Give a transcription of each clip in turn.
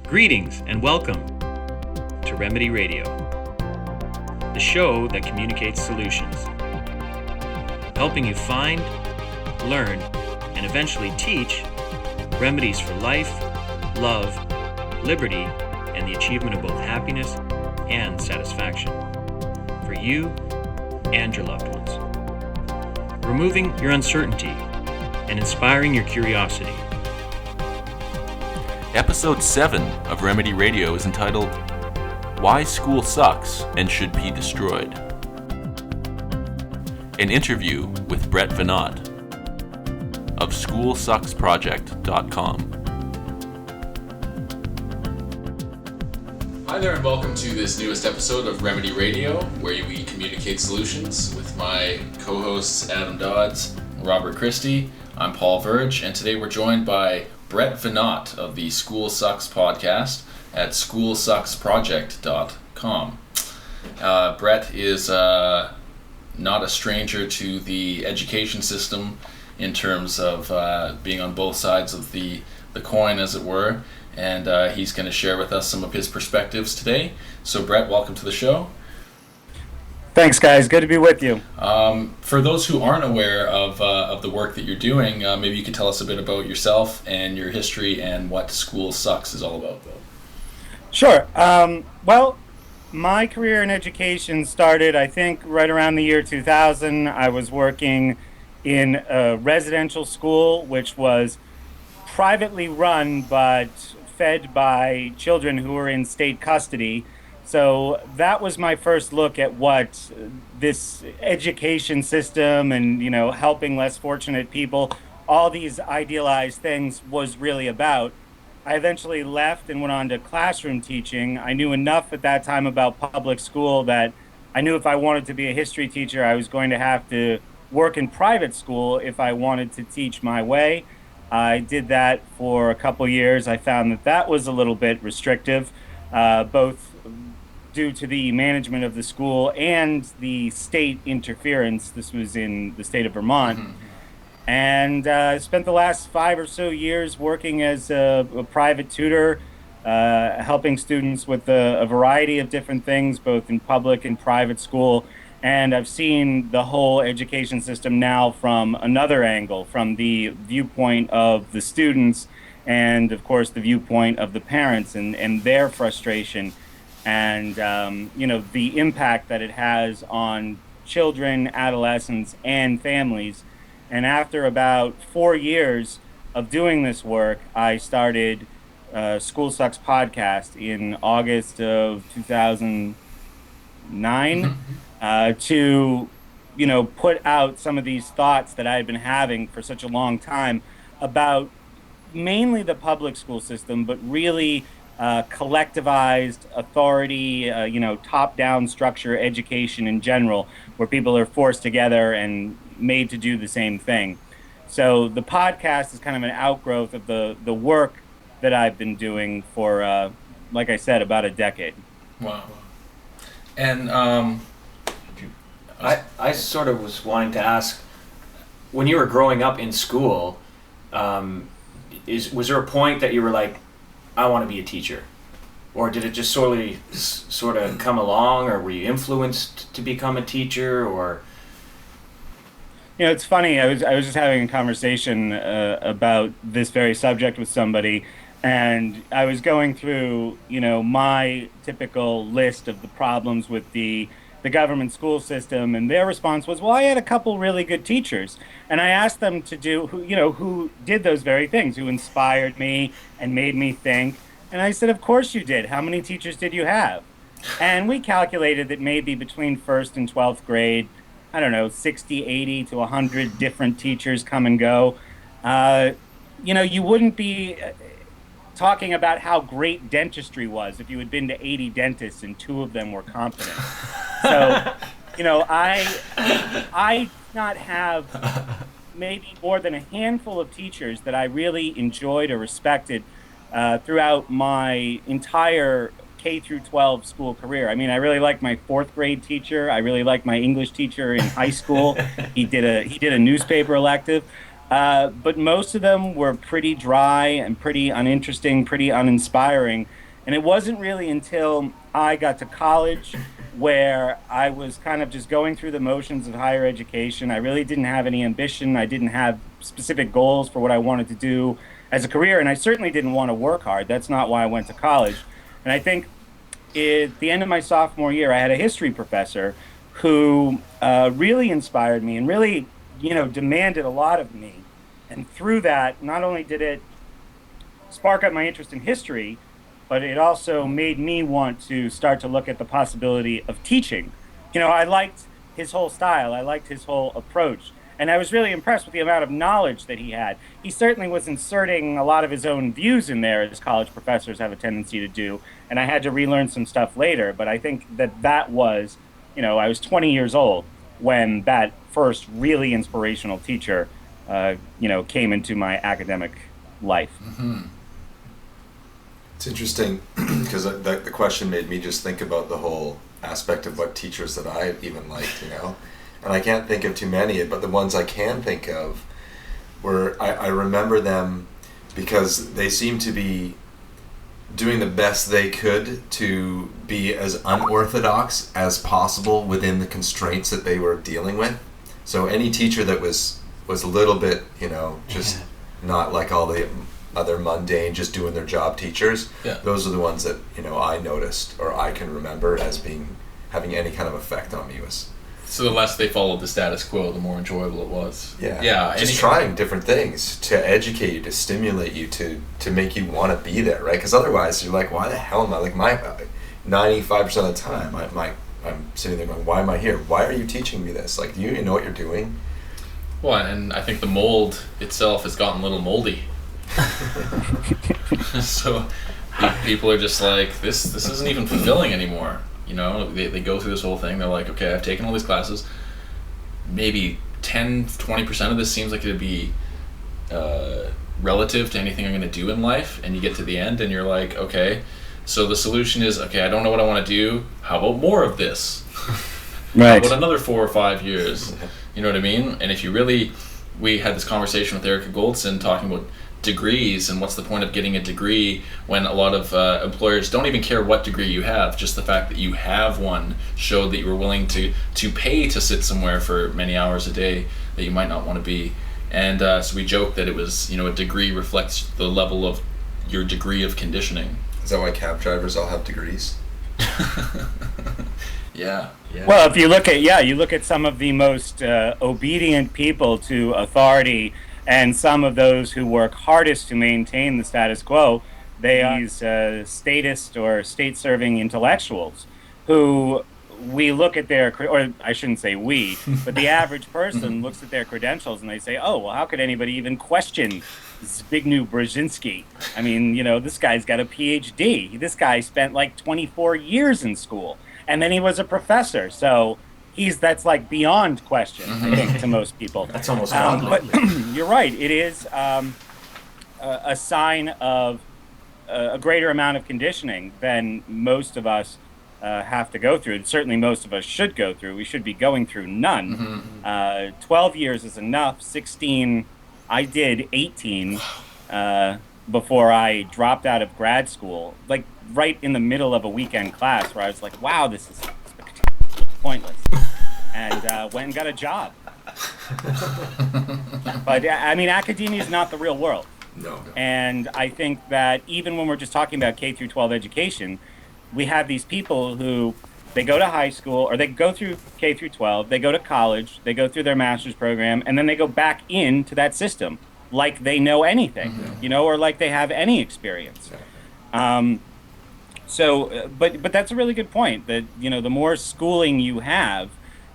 Greetings and welcome to Remedy Radio, the show that communicates solutions, helping you find, learn, and eventually teach remedies for life, love, liberty, and the achievement of both happiness and satisfaction for you and your loved ones. Removing your uncertainty and inspiring your curiosity. Episode 7 of Remedy Radio is entitled, Why School Sucks and Should Be Destroyed. An interview with Brett Veinotte of SchoolSucksProject.com. Hi there and welcome to this newest episode of Remedy Radio, where we communicate solutions with my co-hosts Adam Dodds and Robert Christie. I'm Paul Verge, and today we're joined by Brett Veinotte of the School Sucks podcast at SchoolSucksProject.com. Brett is not a stranger to the education system in terms of being on both sides of the coin, as it were, and he's going to share with us some of his perspectives today. So Brett, welcome to the show. Thanks, guys. Good to be with you. For those who aren't aware of the work that you're doing, maybe you could tell us a bit about yourself and your history and what School Sucks is all about, though. Sure. Well, my career in education started, I think, right around the year 2000. I was working in a residential school, which was privately run but fed by children who were in state custody. So that was my first look at what this education system and, helping less fortunate people, all these idealized things was really about. I eventually left and went on to classroom teaching. I knew enough at that time about public school that I knew if I wanted to be a history teacher, I was going to have to work in private school if I wanted to teach my way. I did that for a couple years. I found that was a little bit restrictive, both due to the management of the school and the state interference. This was in the state of Vermont. Mm-hmm. And I spent the last 5 or so years working as a private tutor, helping students with a variety of different things, both in public and private school. And I've seen the whole education system now from another angle, from the viewpoint of the students and, of course, the viewpoint of the parents and their frustration and, the impact that it has on children, adolescents, and families. And after about 4 years of doing this work, I started School Sucks podcast in August of 2009 to, put out some of these thoughts that I had been having for such a long time about mainly the public school system, but really collectivized authority, top-down structure education in general, where people are forced together and made to do the same thing. So the podcast is kind of an outgrowth of the work that I've been doing for, like I said, about a decade. Wow. And I sort of was wanting to ask, when you were growing up in school, was there a point that you were like, I want to be a teacher? Or did it just sort of come along, or were you influenced to become a teacher, or? It's funny. I was just having a conversation about this very subject with somebody, and I was going through, my typical list of the problems with the government school system, and their response was, well, I had a couple really good teachers. And I asked them to do, who did those very things, who inspired me and made me think. And I said, of course you did. How many teachers did you have? And we calculated that maybe between 1st and 12th grade, 60, 80 to 100 different teachers come and go. You wouldn't be talking about how great dentistry was if you had been to 80 dentists and 2 of them were competent. So, I not have maybe more than a handful of teachers that I really enjoyed or respected throughout my entire K through 12 school career. I mean, I really liked my 4th grade teacher. I really liked my English teacher in high school. He did a newspaper elective. But most of them were pretty dry and pretty uninteresting, pretty uninspiring. And it wasn't really until I got to college where I was kind of just going through the motions of higher education. I really didn't have any ambition. I didn't have specific goals for what I wanted to do as a career. And I certainly didn't want to work hard. That's not why I went to college. And I think at the end of my sophomore year, I had a history professor who really inspired me and really, demanded a lot of me. And through that, not only did it spark up my interest in history, but it also made me want to start to look at the possibility of teaching. I liked his whole style, I liked his whole approach, and I was really impressed with the amount of knowledge that he had. He certainly was inserting a lot of his own views in there, as college professors have a tendency to do, and I had to relearn some stuff later, but I think that was, I was 20 years old when that first really inspirational teacher, came into my academic life. Mm-hmm. It's interesting because the question made me just think about the whole aspect of what teachers that I even liked, and I can't think of too many, but the ones I can think of were, I remember them because they seemed to be doing the best they could to be as unorthodox as possible within the constraints that they were dealing with. So any teacher that was a little bit, just not like all the other mundane, just doing their job teachers, those are the ones that, I noticed or I can remember as having any kind of effect on me. So the less they followed the status quo, the more enjoyable it was. Yeah. Just trying different things to educate you, to stimulate you, to make you want to be there, right? Because otherwise you're like, why the hell am I, like, my 95% of the time I'm sitting there going, why am I here? Why are you teaching me this? Like, do you even know what you're doing? Well, and I think the mold itself has gotten a little moldy. So people are just like, this isn't even fulfilling anymore. They go through this whole thing. They're like, okay, I've taken all these classes. Maybe 10-20% of this seems like it'd be relative to anything I'm going to do in life. And you get to the end and you're like, okay, so the solution is, okay, I don't know what I want to do. How about more of this? Right. How about another 4 or 5 years? You know what I mean? And if you really, we had this conversation with Erica Goldson talking about degrees and what's the point of getting a degree when a lot of employers don't even care what degree you have. Just the fact that you have one showed that you were willing to pay to sit somewhere for many hours a day that you might not want to be. And so we joked that it was, a degree reflects the level of your degree of conditioning. Is that why cab drivers all have degrees? Yeah. Well, if you look at some of the most obedient people to authority and some of those who work hardest to maintain the status quo, they are these statist or state-serving intellectuals who we look at their, or I shouldn't say we, but the average person looks at their credentials and they say, oh, well, how could anybody even question Zbigniew Brzezinski? I mean, this guy's got a PhD. This guy spent like 24 years in school, and then he was a professor. So that's like beyond question, I think, to most people. That's almost but you're right. It is a sign of a greater amount of conditioning than most of us have to go through. Certainly most of us should go through. We should be going through none. 12 years is enough. 16, I did 18 before I dropped out of grad school, like right in the middle of a weekend class where I was like, wow, this is pointless. And went and got a job. But I mean, academia is not the real world. No. And I think that even when we're just talking about K through 12 education, we have these people who they go to high school, or they go through K through 12, they go to college, they go through their master's program, and then they go back into that system like they know anything, or like they have any experience. But that's a really good point, that the more schooling you have,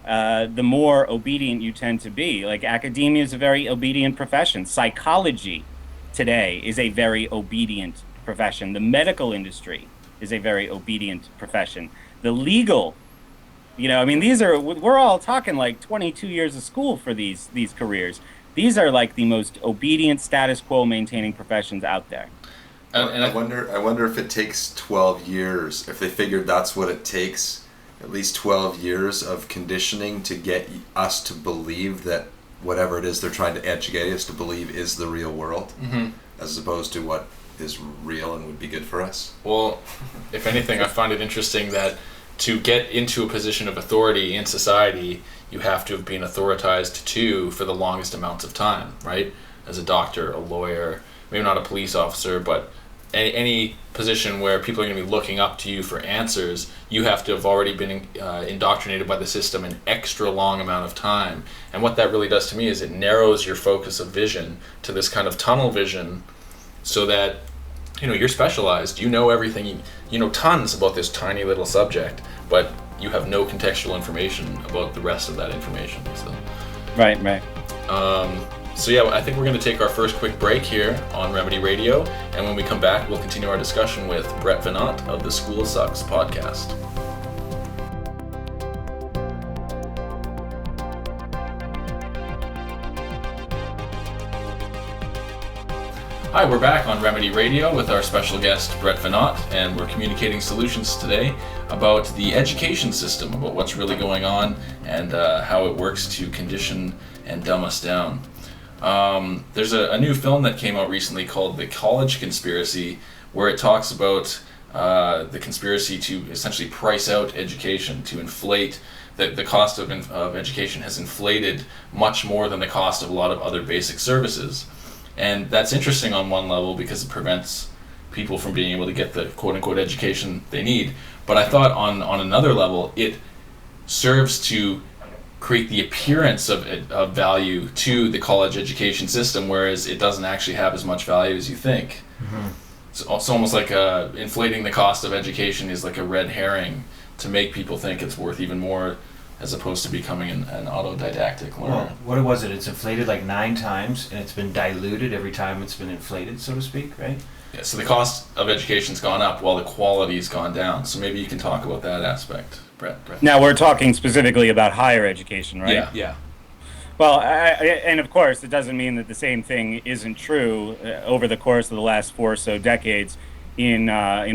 the more obedient you tend to be. Like, academia is a very obedient profession. Psychology today is a very obedient profession. The medical industry is a very obedient profession. The legal, we're all talking like 22 years of school for these careers. These are like the most obedient, status quo maintaining professions out there. And I wonder if it takes 12 years, if they figured that's what it takes, at least 12 years of conditioning to get us to believe that whatever it is they're trying to educate us to believe is the real world, as opposed to what is real and would be good for us. Well, if anything, I find it interesting that to get into a position of authority in society, you have to have been authoritized to for the longest amounts of time, right? As a doctor, a lawyer, maybe not a police officer, but any position where people are going to be looking up to you for answers, you have to have already been indoctrinated by the system an extra long amount of time. And what that really does to me is it narrows your focus of vision to this kind of tunnel vision, so that you're specialized, you know everything, you know tons about this tiny little subject, but you have no contextual information about the rest of that information. So Right. So yeah, I think we're going to take our first quick break here on Remedy Radio, and when we come back, we'll continue our discussion with Brett Veinotte of the School Sucks podcast. Hi, we're back on Remedy Radio with our special guest, Brett Veinotte, and we're communicating solutions today about the education system, about what's really going on, and how it works to condition and dumb us down. There's a new film that came out recently called The College Conspiracy, where it talks about the conspiracy to essentially price out education, to inflate the cost of education has inflated much more than the cost of a lot of other basic services. And that's interesting on one level because it prevents people from being able to get the quote-unquote education they need. But I thought on another level, it serves to create the appearance of value to the college education system, whereas it doesn't actually have as much value as you think. So it's almost like inflating the cost of education is like a red herring to make people think it's worth even more, as opposed to becoming an autodidactic learner. Well, what was it? It's inflated like 9 times, and it's been diluted every time it's been inflated, so to speak, right? Yeah, so the cost of education's gone up while the quality's gone down. So maybe you can talk about that aspect, Brett. Now we're talking specifically about higher education, right? Yeah. Well, and of course, it doesn't mean that the same thing isn't true over the course of the last 4 or so decades in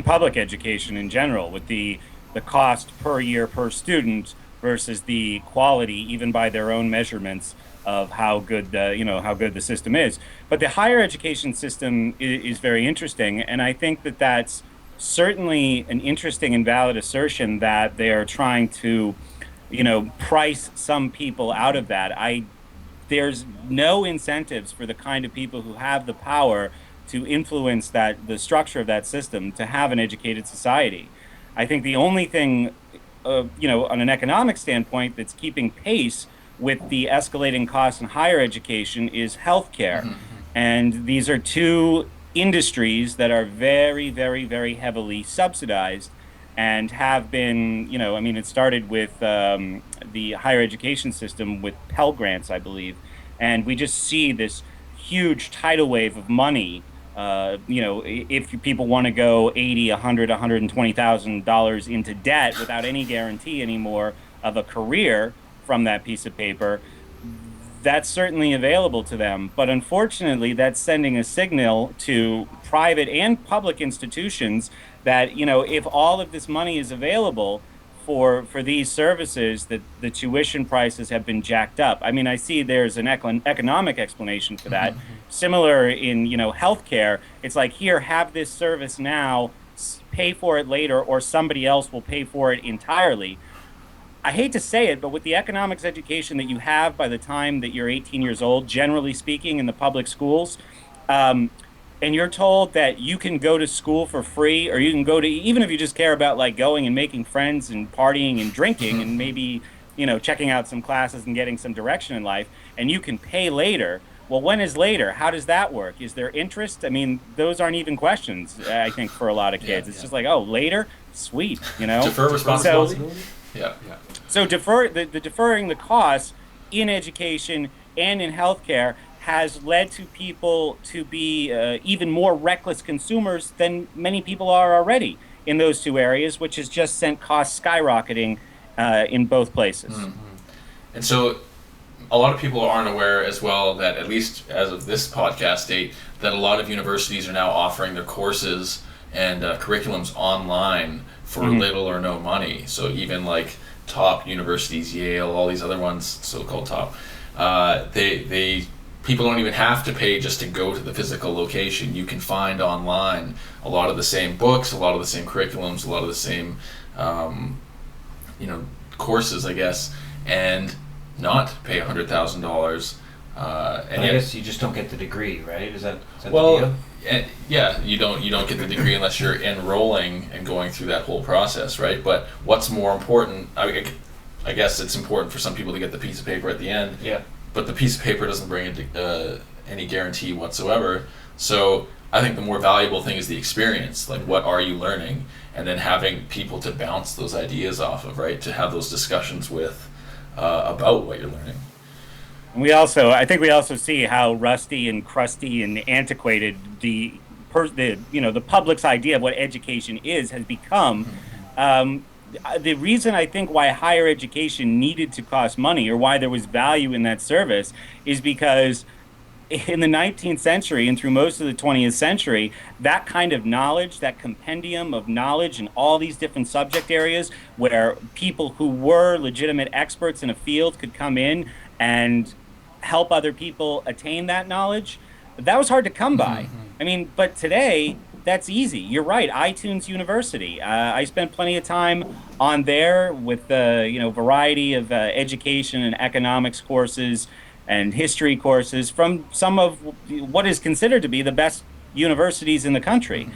public education in general, with the cost per year per student versus the quality, even by their own measurements, of how good the system is. But the higher education system is very interesting, and I think that that's certainly an interesting and valid assertion that they are trying to, price some people out of that. There's no incentives for the kind of people who have the power to influence the structure of that system to have an educated society. I think the only thing, on an economic standpoint, that's keeping pace with the escalating costs in higher education is healthcare. And these are two industries that are very, very, very heavily subsidized and have been, it started with the higher education system with Pell Grants, I believe. And we just see this huge tidal wave of money. If people want to go $80, $100, $120,000 into debt without any guarantee anymore of a career from that piece of paper, that's certainly available to them. But unfortunately, that's sending a signal to private and public institutions that, if all of this money is available for these services, that the tuition prices have been jacked up. I mean, I see there's an economic explanation for that. Similar in, healthcare, it's like, here, have this service now, pay for it later, or somebody else will pay for it entirely. I hate to say it, but with the economics education that you have by the time that you're 18 years old, generally speaking, in the public schools, and you're told that you can go to school for free, or you can go to, even if you just care about like going and making friends and partying and drinking and maybe, checking out some classes and getting some direction in life, and you can pay later. Well, when is later? How does that work? Is there interest? I mean, those aren't even questions, I think, for a lot of kids. It's just like, oh, later? Sweet, Defer responsibility? Yeah. So deferring the costs in education and in healthcare has led to people to be even more reckless consumers than many people are already in those two areas, which has just sent costs skyrocketing in both places. And so a lot of people aren't aware as well that, at least as of this podcast date, that a lot of universities are now offering their courses and curriculums online for little or no money. So even like top universities, Yale, all these other ones, so-called top, They people don't even have to pay just to go to the physical location. You can find online a lot of the same books, a lot of the same curriculums, a lot of the same courses, I guess, and not pay $100,000. And I guess you just don't get the degree, right? Is that the well, deal? yeah, you don't get the degree unless you're enrolling and going through that whole process, right? But what's more important? I guess it's important for some people to get the piece of paper at the end. Yeah. But the piece of paper doesn't bring any guarantee whatsoever. So I think the more valuable thing is the experience. Like, what are you learning? And then having people to bounce those ideas off of, right? To have those discussions with about what you're learning. I think we also see how rusty and crusty and antiquated the public's idea of what education is has become. The reason I think why higher education needed to cost money, or why there was value in that service, is because in the 19th century and through most of the 20th century, that kind of knowledge, that compendium of knowledge in all these different subject areas where people who were legitimate experts in a field could come in and help other people attain that knowledge, that was hard to come by. I mean, but today, that's easy. You're right. iTunes University. I spent plenty of time on there with the variety of education and economics courses and history courses from some of what is considered to be the best universities in the country.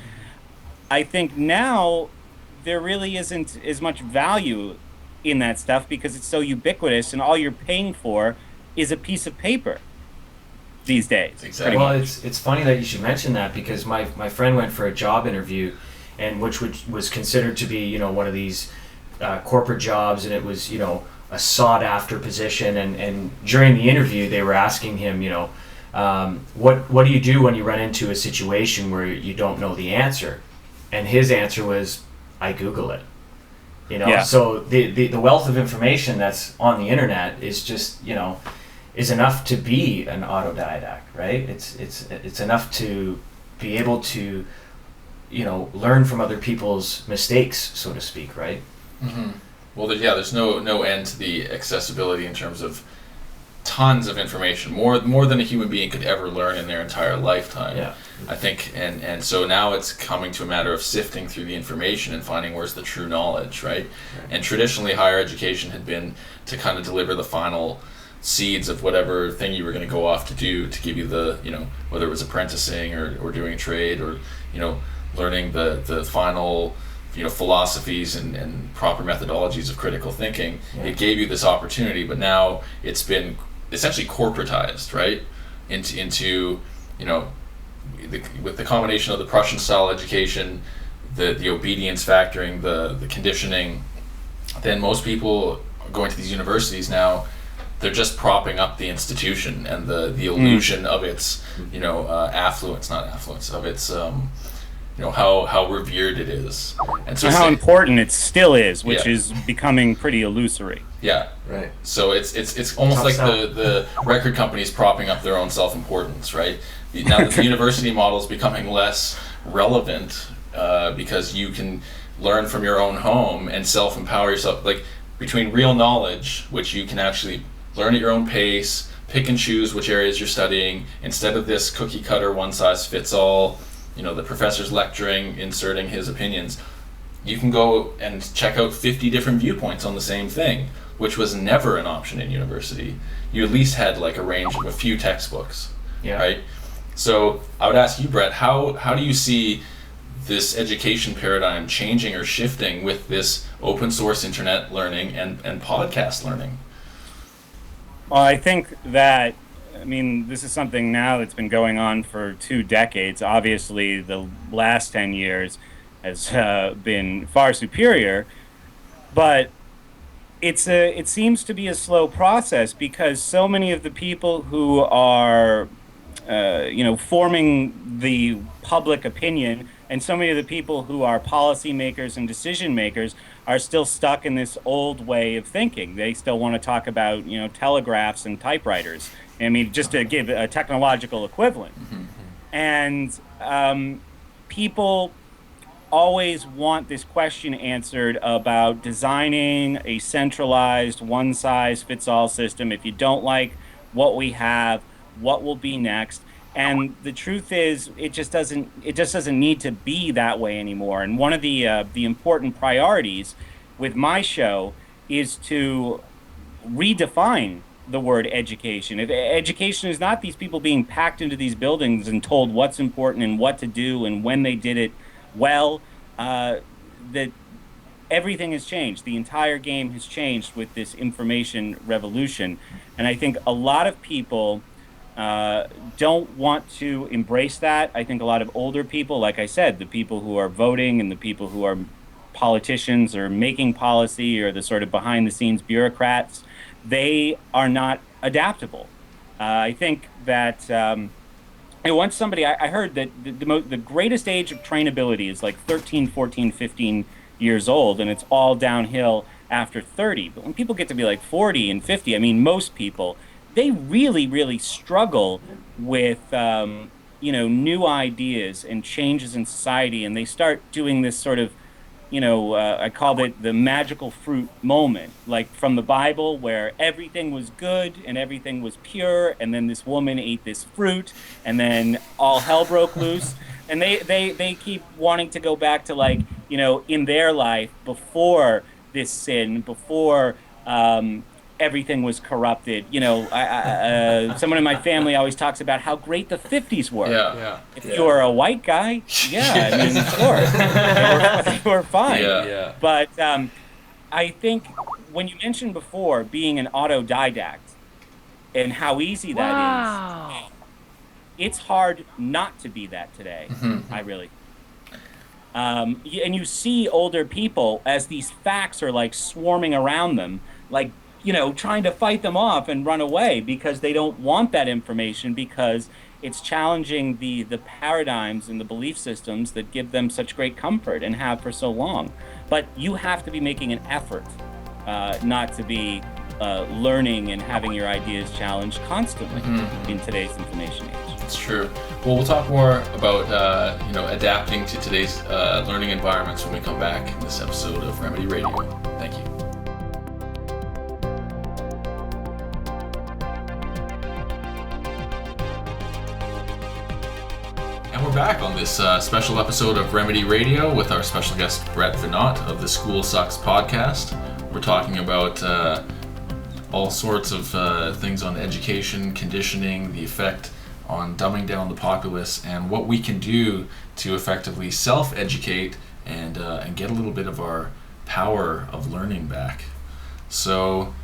I think now there really isn't as much value in that stuff because it's so ubiquitous, and all you're paying for is a piece of paper these days. Exactly. Well, it's funny that you should mention that, because my friend went for a job interview, and which was considered to be one of these corporate jobs, and it was a sought after position, and during the interview they were asking him what do you do when you run into a situation where you don't know the answer, and his answer was, I Google it. Yeah. So the wealth of information that's on the internet is just is enough to be an autodidact, right? It's enough to be able to learn from other people's mistakes, so to speak, right? Mm-hmm. Well, there's no end to the accessibility in terms of tons of information, more than a human being could ever learn in their entire lifetime. Yeah. I think, and so now it's coming to a matter of sifting through the information and finding where's the true knowledge, right? And traditionally, higher education had been to kind of deliver the final seeds of whatever thing you were going to go off to do, to give you the, whether it was apprenticing or doing a trade, or learning the final philosophies and proper methodologies of critical thinking. Yeah. It gave you this opportunity, but now it's been essentially corporatized, right, into with the combination of the Prussian style education, the obedience factoring, the conditioning. Then most people going to these universities now, they're just propping up the institution and the illusion of its affluence, not affluence, of its how revered it is, and so how important it still is, which Yeah. is becoming pretty illusory. Yeah, Right. so it's almost Tough like sell. the record companies propping up their own self-importance, right? Now that the university model is becoming less relevant because you can learn from your own home and self-empower yourself, like between real knowledge, which you can actually learn at your own pace, pick and choose which areas you're studying, instead of this cookie cutter one size fits all, the professor's lecturing, inserting his opinions. You can go and check out 50 different viewpoints on the same thing, which was never an option in university. You at least had like a range of a few textbooks, Yeah. right? So I would ask you, Brett, how do you see this education paradigm changing or shifting with this open source internet learning and podcast learning? Well, I think that, this is something now that's been going on for 2 decades. Obviously, the last 10 years has been far superior, but it seems to be a slow process, because so many of the people who are forming the public opinion, and so many of the people who are policymakers and decision makers are still stuck in this old way of thinking. They still want to talk about telegraphs and typewriters. Just to give a technological equivalent. And people always want this question answered about designing a centralized one-size-fits-all system. If you don't like what we have, what will be next. And the truth is, it just doesn't need to be that way anymore. And one of the important priorities with my show is to redefine the word education. If education is not these people being packed into these buildings and told what's important and what to do and when they did it well, that everything has changed. The entire game has changed with this information revolution. And I think a lot of people don't want to embrace that. I think a lot of older people, like I said, the people who are voting and the people who are politicians or making policy or the sort of behind the scenes bureaucrats, they are not adaptable. I think that once somebody, I heard that the greatest age of trainability is like 13, 14, 15 years old, and it's all downhill after 30. But when people get to be like 40 and 50, I mean, most people, they really, really struggle with, new ideas and changes in society, and they start doing this sort of, I called it the magical fruit moment, like from the Bible, where everything was good and everything was pure, and then this woman ate this fruit, and then all hell broke loose. And they keep wanting to go back to, like, in their life before this sin, before everything was corrupted. Someone in my family always talks about how great the 50s were. Yeah. If you were a white guy, I mean, sure, they were fine. Yeah. But I think when you mentioned before being an autodidact and how easy that is, it's hard not to be that today. I really. And you see older people as these facts are like swarming around them, like, trying to fight them off and run away because they don't want that information, because it's challenging the paradigms and the belief systems that give them such great comfort and have for so long. But you have to be making an effort not to be learning and having your ideas challenged constantly in today's information age. It's true. Well, we'll talk more about adapting to today's learning environments when we come back in this episode of Remedy Radio. Thank you. And we're back on this special episode of Remedy Radio with our special guest Brett Veinotte of the School Sucks podcast. We're talking about all sorts of things on education, conditioning, the effect on dumbing down the populace, and what we can do to effectively self-educate and get a little bit of our power of learning back. So,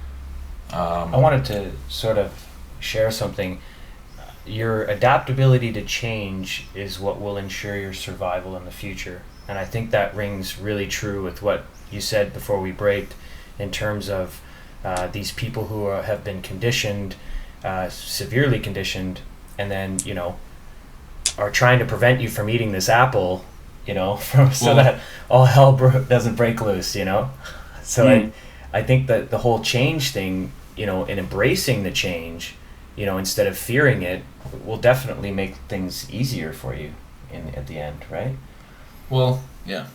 I wanted to sort of share something. Your adaptability to change is what will ensure your survival in the future. And I think that rings really true with what you said before we braked in terms of these people who have been conditioned, severely conditioned, and then, are trying to prevent you from eating this apple, so that all hell doesn't break loose, So I think that the whole change thing, in embracing the change, instead of fearing it, will definitely make things easier for you at the end, right? Well, yeah.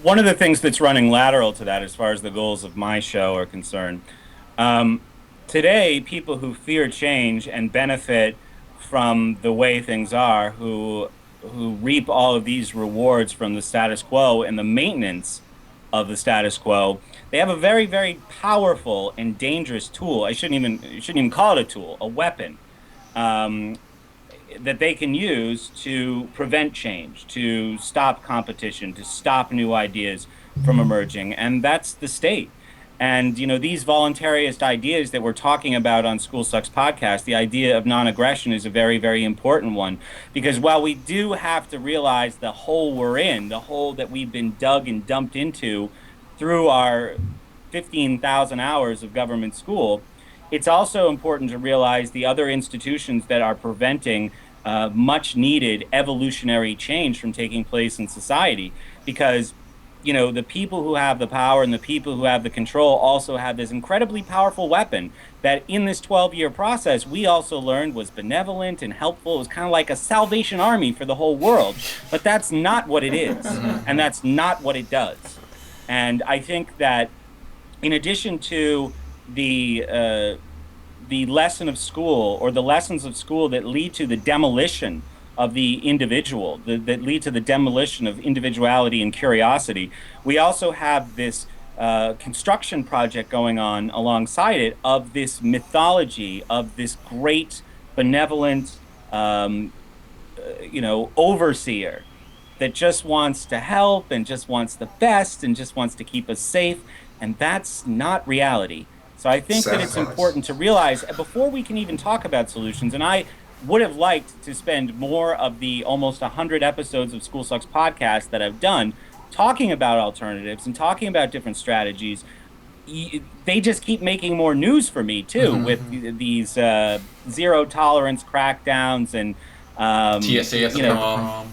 One of the things that's running lateral to that, as far as the goals of my show are concerned, today, people who fear change and benefit from the way things are, who reap all of these rewards from the status quo and the maintenance of the status quo, they have a very, very powerful and dangerous tool. I shouldn't even call it a tool, a weapon, that they can use to prevent change, to stop competition, to stop new ideas from emerging, and that's the state. And, these voluntarist ideas that we're talking about on School Sucks podcast, the idea of non-aggression is a very, very important one. Because while we do have to realize the hole we're in, the hole that we've been dug and dumped into through our 15,000 hours of government school, it's also important to realize the other institutions that are preventing much needed evolutionary change from taking place in society. Because the people who have the power and the people who have the control also have this incredibly powerful weapon that in this 12-year process we also learned was benevolent and helpful. It was kind of like a Salvation Army for the whole world. But that's not what it is, and that's not what it does. And I think that in addition to the the lesson of school, or the lessons of school that lead to the demolition of the individual, that lead to the demolition of individuality and curiosity. We also have this construction project going on alongside it of this mythology of this great benevolent overseer that just wants to help and just wants the best and just wants to keep us safe. And that's not reality. So I think that it's important to realize before we can even talk about solutions, and I would have liked to spend more of the almost 100 episodes of School Sucks podcast that I've done talking about alternatives and talking about different strategies. They just keep making more news for me too, with these zero tolerance crackdowns and TSA at the prom.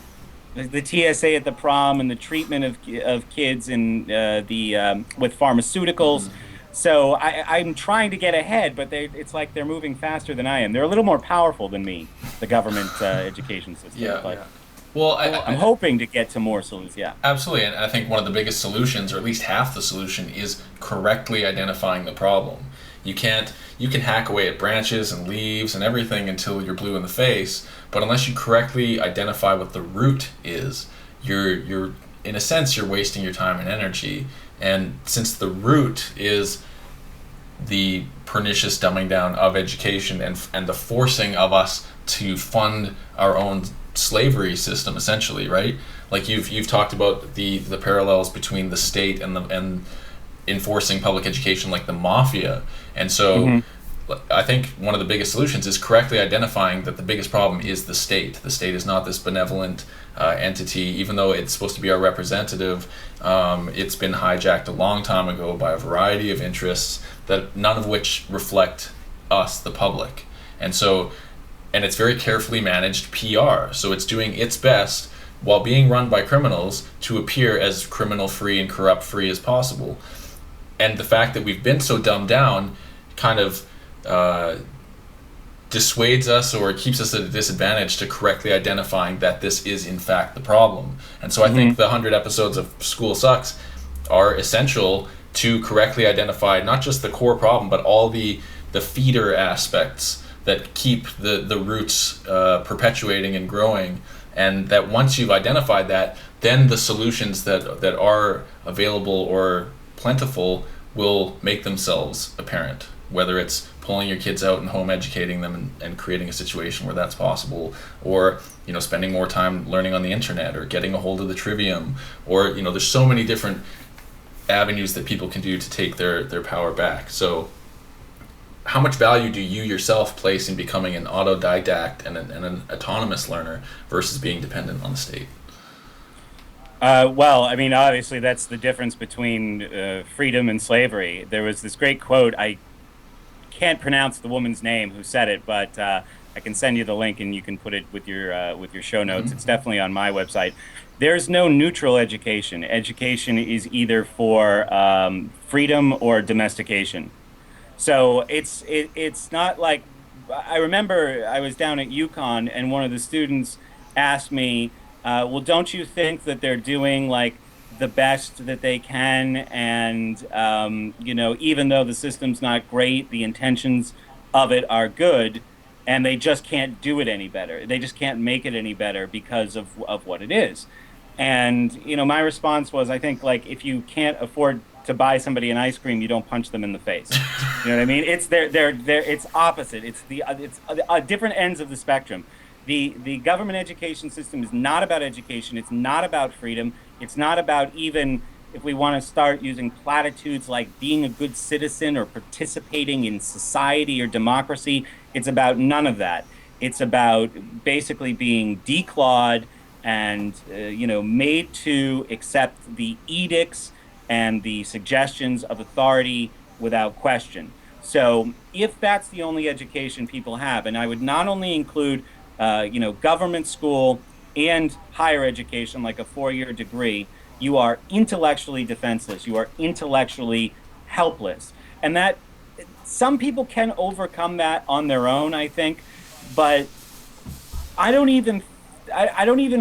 The TSA at the prom and the treatment of kids in with pharmaceuticals. So I'm trying to get ahead, but it's like they're moving faster than I am. They're a little more powerful than me, the government education system. Yeah. But Well, I'm hoping to get to more solutions. Yeah. Absolutely, and I think one of the biggest solutions, or at least half the solution, is correctly identifying the problem. You can hack away at branches and leaves and everything until you're blue in the face, but unless you correctly identify what the root is, you're in a sense you're wasting your time and energy. And since the root is the pernicious dumbing down of education and the forcing of us to fund our own slavery system, essentially, right? Like you've talked about the parallels between the state and enforcing public education, like the mafia. And so I think one of the biggest solutions is correctly identifying that the biggest problem is the state. The state is not this benevolent entity, even though it's supposed to be our representative. It's been hijacked a long time ago by a variety of interests, that none of which reflect us, the public. And it's very carefully managed PR. So it's doing its best while being run by criminals to appear as criminal-free and corrupt-free as possible. And the fact that we've been so dumbed down kind of dissuades us or keeps us at a disadvantage to correctly identifying that this is in fact the problem. And so I think the 100 episodes of School Sucks are essential to correctly identify not just the core problem, but all the feeder aspects that keep the roots perpetuating and growing. And that once you've identified that, then the solutions that are available or plentiful will make themselves apparent, whether it's pulling your kids out and home educating them and creating a situation where that's possible, or spending more time learning on the internet, or getting a hold of the trivium, or there's so many different avenues that people can do to take their power back. So how much value do you yourself place in becoming an autodidact and an autonomous learner versus being dependent on the state? Well, I mean, obviously that's the difference between freedom and slavery. There was this great quote, I can't pronounce the woman's name who said it, but I can send you the link and you can put it with your show notes. It's definitely on my website. There's no neutral education. Education is either for freedom or domestication. So it's not like, I remember I was down at UConn and one of the students asked me, well, don't you think that they're doing like the best that they can, and even though the system's not great, the intentions of it are good, and they just can't do it any better. They just can't make it any better because of what it is. And my response was, I think, like, if you can't afford to buy somebody an ice cream, you don't punch them in the face. You know what I mean? It's it's opposite. It's different ends of the spectrum. The government education system is not about education. It's not about freedom. It's not about, even if we want to start using platitudes like being a good citizen or participating in society or democracy, it's about none of that. It's about basically being declawed and made to accept the edicts and the suggestions of authority without question. So if that's the only education people have, and I would not only include government school and higher education, like a 4-year degree, you are intellectually defenseless. You are intellectually helpless. And that some people can overcome that on their own, I think, but I don't even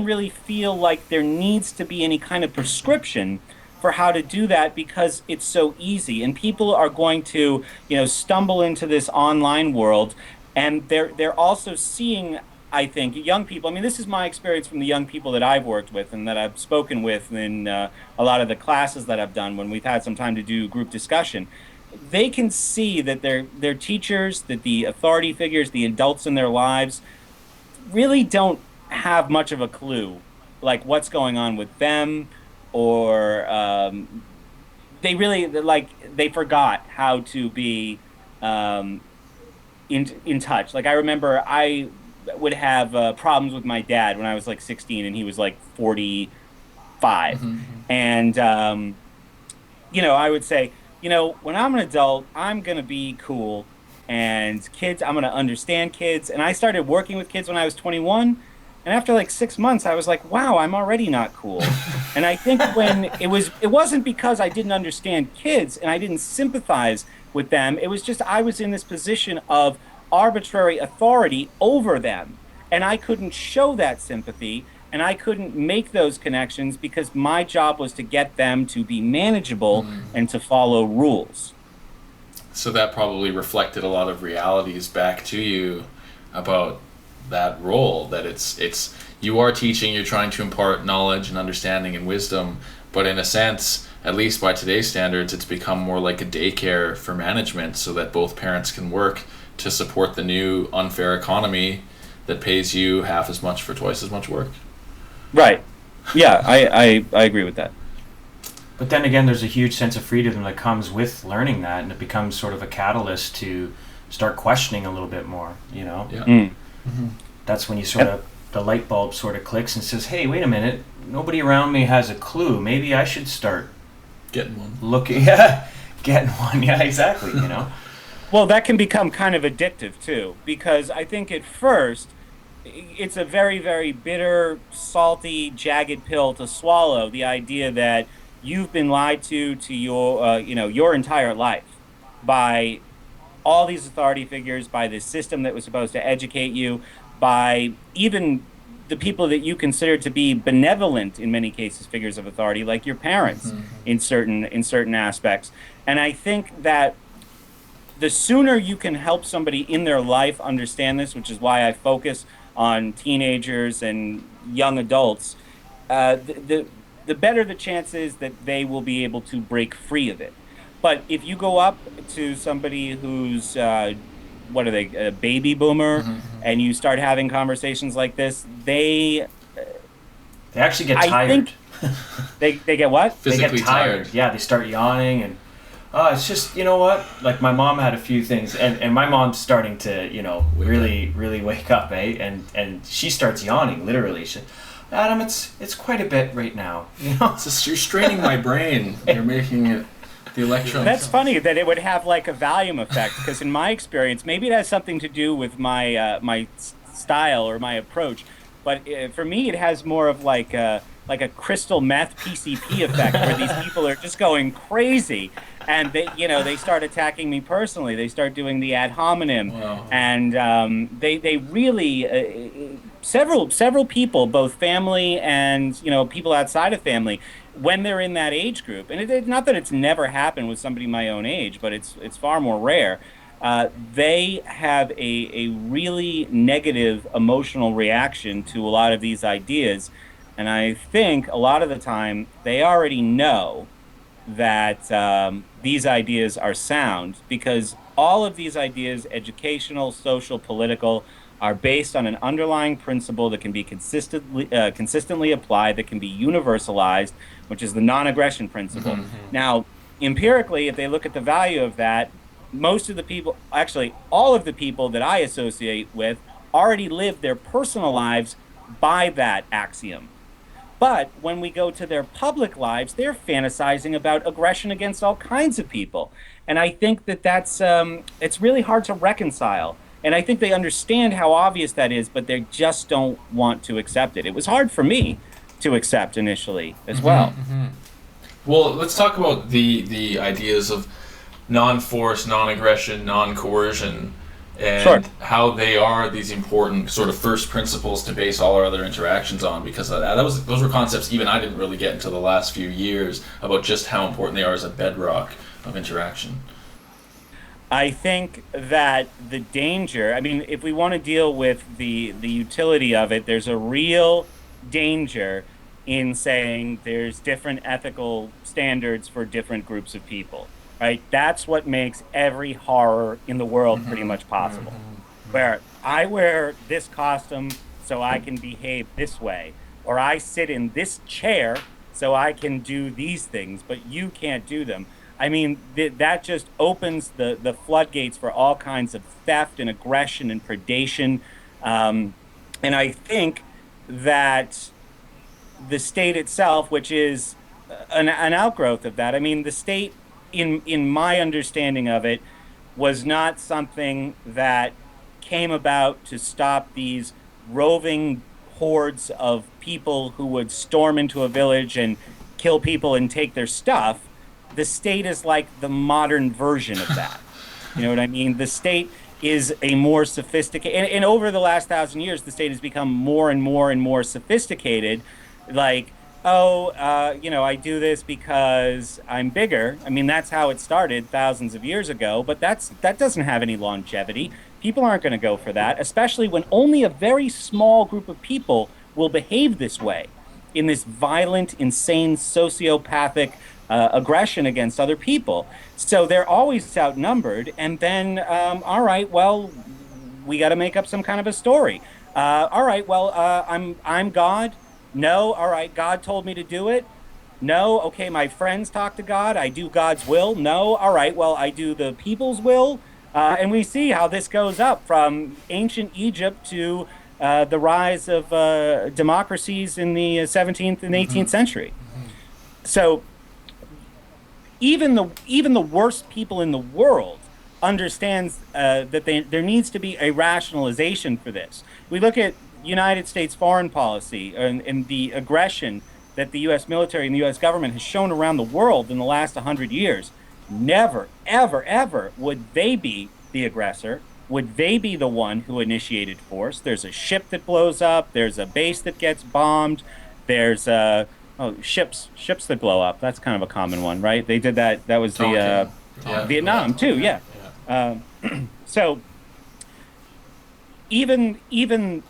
really feel like there needs to be any kind of prescription for how to do that because it's so easy. And people are going to, stumble into this online world, and they're also seeing, I think, young people. I mean, this is my experience from the young people that I've worked with and that I've spoken with in a lot of the classes that I've done when we've had some time to do group discussion. They can see that their teachers, that the authority figures, the adults in their lives, really don't have much of a clue, like what's going on with them, or they forgot how to be in touch. Like I remember I would have problems with my dad when I was like 16 and he was like 45. And, I would say, when I'm an adult, I'm going to be cool. And kids, I'm going to understand kids. And I started working with kids when I was 21. And after like 6 months, I was like, wow, I'm already not cool. And I think when it wasn't because I didn't understand kids and I didn't sympathize with them. It was just I was in this position of arbitrary authority over them. And I couldn't show that sympathy and I couldn't make those connections because my job was to get them to be manageable and to follow rules. So that probably reflected a lot of realities back to you about that role, that it's you are teaching, you're trying to impart knowledge and understanding and wisdom, but in a sense, at least by today's standards, it's become more like a daycare for management so that both parents can work to support the new unfair economy that pays you half as much for twice as much work. Right. Yeah, I agree with that. But then again, there's a huge sense of freedom that comes with learning that, and it becomes sort of a catalyst to start questioning a little bit more, Yeah. That's when you sort of, the light bulb sort of clicks and says, hey, wait a minute, nobody around me has a clue. Maybe I should start Getting one. Getting one. Yeah, exactly, Well, that can become kind of addictive, too, because I think at first it's a very, very bitter, salty, jagged pill to swallow, the idea that you've been lied to your entire life by all these authority figures, by this system that was supposed to educate you, by even the people that you consider to be benevolent, in many cases, figures of authority, like your parents in certain aspects. And I think that the sooner you can help somebody in their life understand this, which is why I focus on teenagers and young adults, the better the chance is that they will be able to break free of it. But if you go up to somebody who's, a baby boomer, and you start having conversations like this, they actually get tired. They get what? Physically they get tired. Yeah, they start yawning, and it's just, you know what? Like my mom had a few things, and my mom's starting to, really wake up, eh? And she starts yawning, literally. Adam, it's quite a bit right now. It's just, you're straining my brain. You're making it. The electrons. That's funny that it would have like a volume effect, because in my experience, maybe it has something to do with my style or my approach, but for me, it has more of like a crystal meth PCP effect, where these people are just going crazy, and they start attacking me personally. They start doing the ad hominem, and they really several people, both family and people outside of family, when they're in that age group, and it's not that it's never happened with somebody my own age, but it's far more rare. They have a really negative emotional reaction to a lot of these ideas, and I think a lot of the time they already know that these ideas are sound, because all of these ideas, educational, social, political, are based on an underlying principle that can be consistently applied, that can be universalized, which is the non-aggression principle. Now, empirically, if they look at the value of that, most of the people, actually all of the people that I associate with, already live their personal lives by that axiom. But when we go to their public lives, they're fantasizing about aggression against all kinds of people. And I think that's it's really hard to reconcile. And I think they understand how obvious that is, but they just don't want to accept it. It was hard for me to accept initially as well. Well, let's talk about the ideas of non-force, non-aggression, non-coercion. and Sure. how they are these important sort of first principles to base all our other interactions on, because those were concepts even I didn't really get until the last few years about just how important they are as a bedrock of interaction. I think that the danger, I mean, if we want to deal with the utility of it, there's a real danger in saying there's different ethical standards for different groups of people, right? That's what makes every horror in the world pretty much possible. Where I wear this costume so I can behave this way, or I sit in this chair so I can do these things, but you can't do them. I mean, that just opens the floodgates for all kinds of theft and aggression and predation. And I think that the state itself, which is an outgrowth of that, I mean, the state, in my understanding of it, was not something that came about to stop these roving hordes of people who would storm into a village and kill people and take their stuff. The state is like the modern version of that. You know what I mean? The state is a more sophisticated, and over the last 1,000 years, the state has become more and more and more sophisticated. Like, oh, I do this because I'm bigger. I mean, that's how it started thousands of years ago, but that doesn't have any longevity. People aren't going to go for that, especially when only a very small group of people will behave this way, in this violent, insane, sociopathic aggression against other people. So they're always outnumbered. And then, all right, well, we got to make up some kind of a story. All right, well, I'm God. No, all right, God told me to do it. No, okay, my friends talk to God. I do God's will. No, all right, well, I do the people's will. And we see how this goes up from ancient Egypt to the rise of democracies in the 17th and 18th century. So even the worst people in the world understands that there needs to be a rationalization for this. We look at United States foreign policy and the aggression that the U.S. military and the U.S. government has shown around the world in the last 100 years. Never, ever, ever would they be the aggressor. Would they be the one who initiated force? There's a ship that blows up. There's a base that gets bombed. There's ships that blow up. That's kind of a common one, right? They did that. That was the Vietnam too. Yeah. So even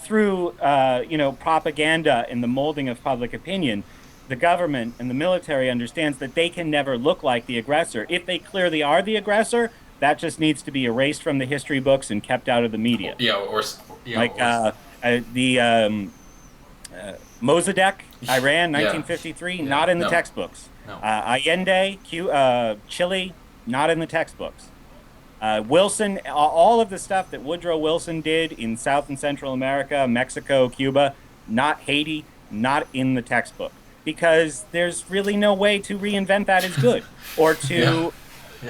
through propaganda and the molding of public opinion, the government and the military understands that they can never look like the aggressor. If they clearly are the aggressor, that just needs to be erased from the history books and kept out of the media. Mossadegh, Iran, 1953, not in the textbooks. No. Allende, Chile, not in the textbooks. Wilson, all of the stuff that Woodrow Wilson did in South and Central America, Mexico, Cuba, not Haiti, not in the textbook. Because there's really no way to reinvent that as good, or to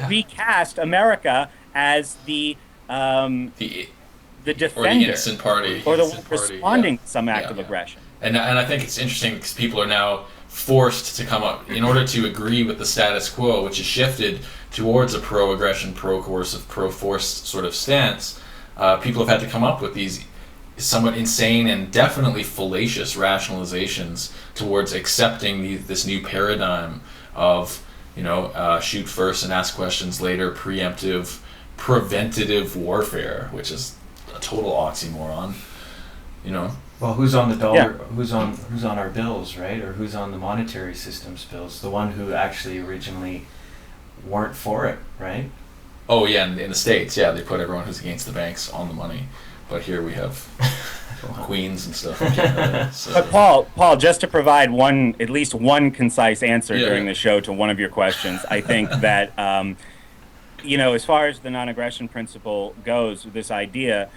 recast America as the defender, or the innocent party, or the responding to some act of aggression. And I think it's interesting because people are now forced to come up in order to agree with the status quo, which has shifted towards a pro-aggression, pro-coercive, pro-force sort of stance. People have had to come up with these somewhat insane and definitely fallacious rationalizations towards accepting this new paradigm of, shoot first and ask questions later, preemptive, preventative warfare, which is a total oxymoron. Well, who's on the dollar? Yeah. Who's on our bills, right? Or who's on the monetary system's bills? The one who actually originally weren't for it, right? Oh yeah, in the States, they put everyone who's against the banks on the money. But here we have queens and stuff. So. But Paul, just to provide at least one concise answer during the show to one of your questions, I think that as far as the non-aggression principle goes, this idea,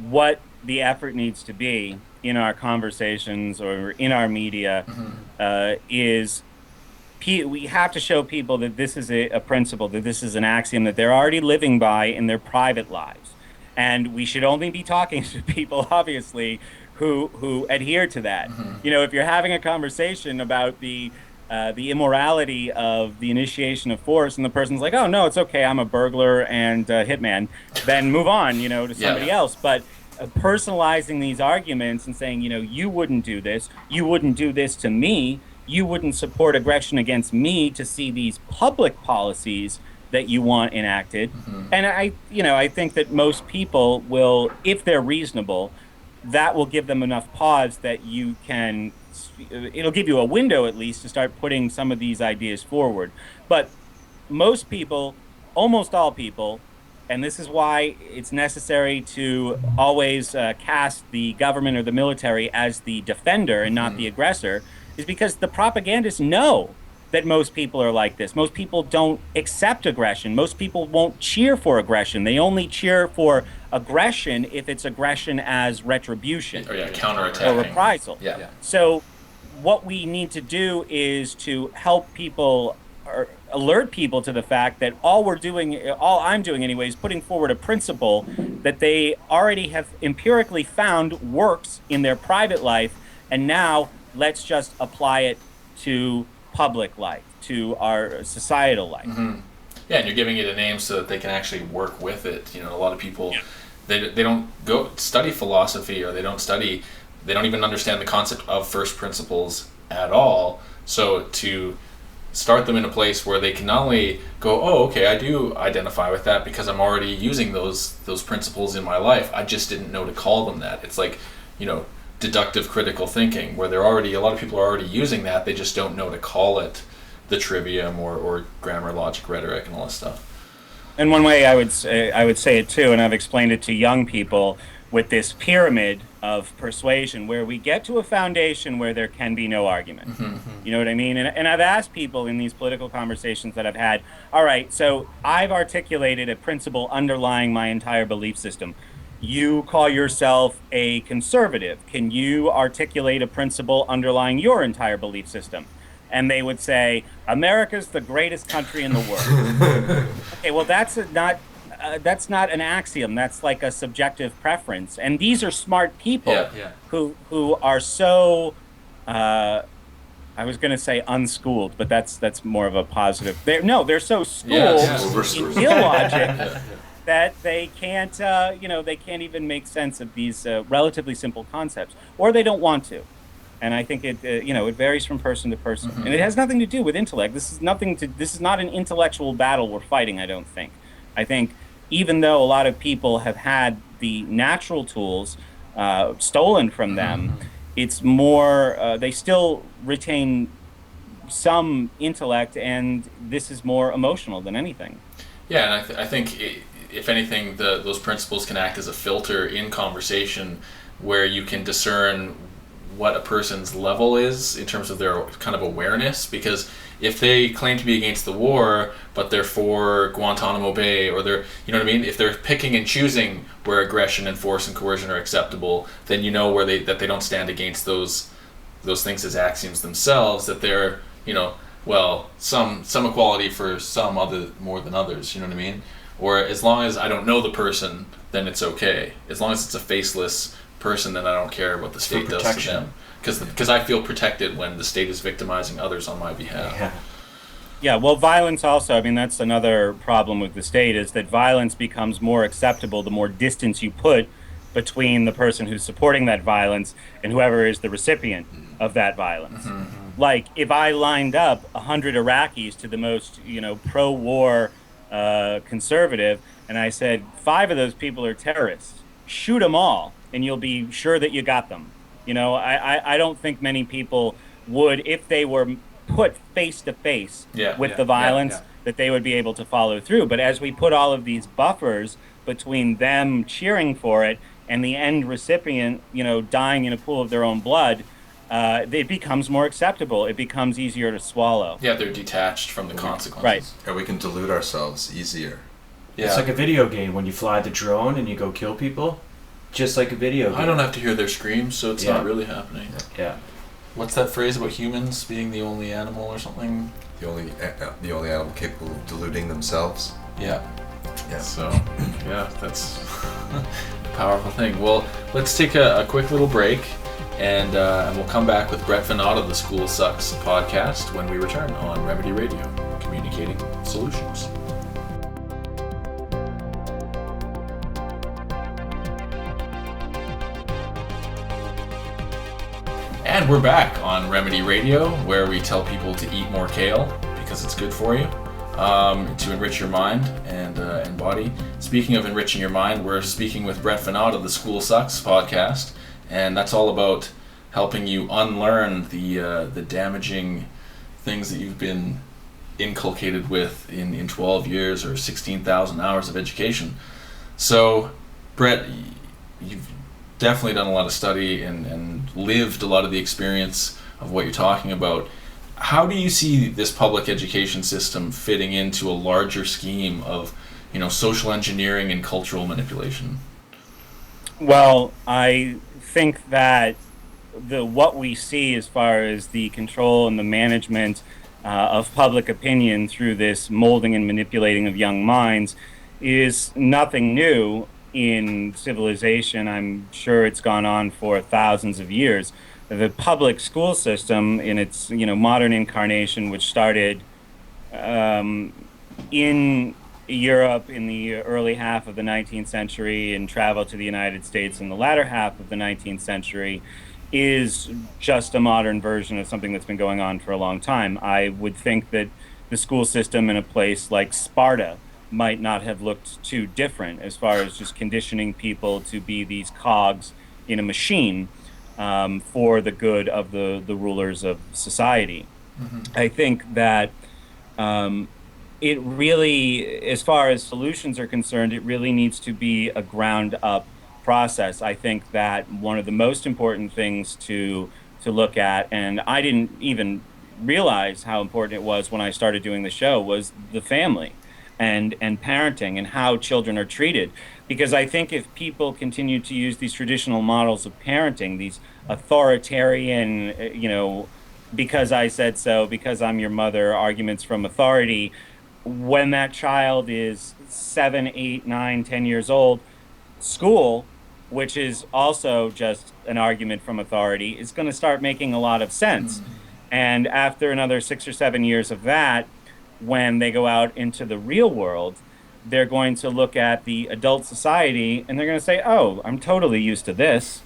what the effort needs to be in our conversations or in our media is we have to show people that this is a principle, that this is an axiom that they're already living by in their private lives. And we should only be talking to people, obviously, who adhere to that. If you're having a conversation about the the immorality of the initiation of force, and the person's like, oh no, it's okay, I'm a burglar and a hitman, then move on, to somebody else. But personalizing these arguments and saying, you wouldn't do this, you wouldn't do this to me, you wouldn't support aggression against me to see these public policies that you want enacted. And I think that most people will, if they're reasonable, that will give them enough pause that it'll give you a window at least to start putting some of these ideas forward. But most people, almost all people, and this is why it's necessary to always cast the government or the military as the defender and not the aggressor, is because the propagandists know that most people are like this. Most people don't accept aggression. Most people won't cheer for aggression. They only cheer for aggression if it's aggression as retribution. Counterattacking. Or reprisal. Yeah. So what we need to do is to help people or alert people to the fact that all I'm doing anyway, is putting forward a principle that they already have empirically found works in their private life, and now let's just apply it to public life, to our societal life. Yeah, and you're giving it a name so that they can actually work with it. A lot of people, they don't go study philosophy, or they don't even understand the concept of first principles at all. So to start them in a place where they can not only go, oh, okay, I do identify with that because I'm already using those principles in my life, I just didn't know to call them that. It's like, deductive critical thinking, where a lot of people are already using that, they just don't know to call it the trivium or grammar, logic, rhetoric, and all this stuff. And one way I would say it too, and I've explained it to young people, with this pyramid of persuasion, where we get to a foundation where there can be no argument. You know what I mean? And I've asked people in these political conversations that I've had, all right, so I've articulated a principle underlying my entire belief system. You call yourself a conservative. Can you articulate a principle underlying your entire belief system? And they would say, America's the greatest country in the world. Okay, well, that's not an axiom. That's like a subjective preference. And these are smart people who are so, I was going to say unschooled, but that's more of a positive. They're so schooled in illogic that they can't, they can't even make sense of these relatively simple concepts, or they don't want to. And I think it varies from person to person, and it has nothing to do with intellect. This is not an intellectual battle we're fighting, I don't think. I think even though a lot of people have had the natural tools stolen from them, it's more, they still retain some intellect, and this is more emotional than anything. Yeah, and I think if anything, those principles can act as a filter in conversation, where you can discern what a person's level is in terms of their kind of awareness. Because if they claim to be against the war, but they're for Guantanamo Bay, or they're, if they're picking and choosing where aggression and force and coercion are acceptable, then that they don't stand against those things as axioms themselves, that they're, some equality for some other more than others, you know what I mean? Or as long as I don't know the person, then it's okay. As long as it's a faceless person, then I don't care what the state does to them. Because I feel protected when the state is victimizing others on my behalf. Yeah, well, violence also, that's another problem with the state, is that violence becomes more acceptable the more distance you put between the person who's supporting that violence and whoever is the recipient of that violence. Like, if I lined up 100 Iraqis to the most, pro-war conservative, and I said 5 of those people are terrorists, shoot them all, and you'll be sure that you got them. I don't think many people would, if they were put face to face with the violence, that they would be able to follow through. But as we put all of these buffers between them cheering for it and the end recipient, dying in a pool of their own blood, it becomes more acceptable. It becomes easier to swallow. Yeah, they're detached from the consequences. Right. And we can delude ourselves easier. Yeah. It's like a video game when you fly the drone and you go kill people. Just like a video game. I don't have to hear their screams, so it's not really happening. Yeah. What's that phrase about humans being the only animal or something? The only animal capable of deluding themselves. Yeah. So, that's a powerful thing. Well, let's take a quick little break, And we'll come back with Brett Veinotte of the School Sucks podcast when we return on Remedy Radio, communicating solutions. And we're back on Remedy Radio, where we tell people to eat more kale because it's good for you, to enrich your mind and body. Speaking of enriching your mind, we're speaking with Brett Veinotte of the School Sucks podcast, and that's all about helping you unlearn the damaging things that you've been inculcated with in 12 years or 16,000 hours of education. So, Brett, you've definitely done a lot of study and lived a lot of the experience of what you're talking about. How do you see this public education system fitting into a larger scheme of, social engineering and cultural manipulation? Well, I think that what we see as far as the control and the management of public opinion through this molding and manipulating of young minds is nothing new in civilization. I'm sure it's gone on for thousands of years. The public school system in its modern incarnation, which started in Europe in the early half of the 19th century and traveled to the United States in the latter half of the 19th century, is just a modern version of something that's been going on for a long time. I would think that the school system in a place like Sparta might not have looked too different as far as just conditioning people to be these cogs in a machine for the good of the rulers of society. Mm-hmm. I think that it really, as far as solutions are concerned, it really needs to be a ground-up process. I think that one of the most important things to look at, and I didn't even realize how important it was when I started doing the show, was the family and parenting and how children are treated. Because I think if people continue to use these traditional models of parenting, these authoritarian, because I said so, because I'm your mother, arguments from authority, when that child is 7, 8, 9, 10 years old, school, which is also just an argument from authority, is going to start making a lot of sense. Mm-hmm. And after another 6 or 7 years of that, when they go out into the real world, they're going to look at the adult society and they're going to say, oh, I'm totally used to this,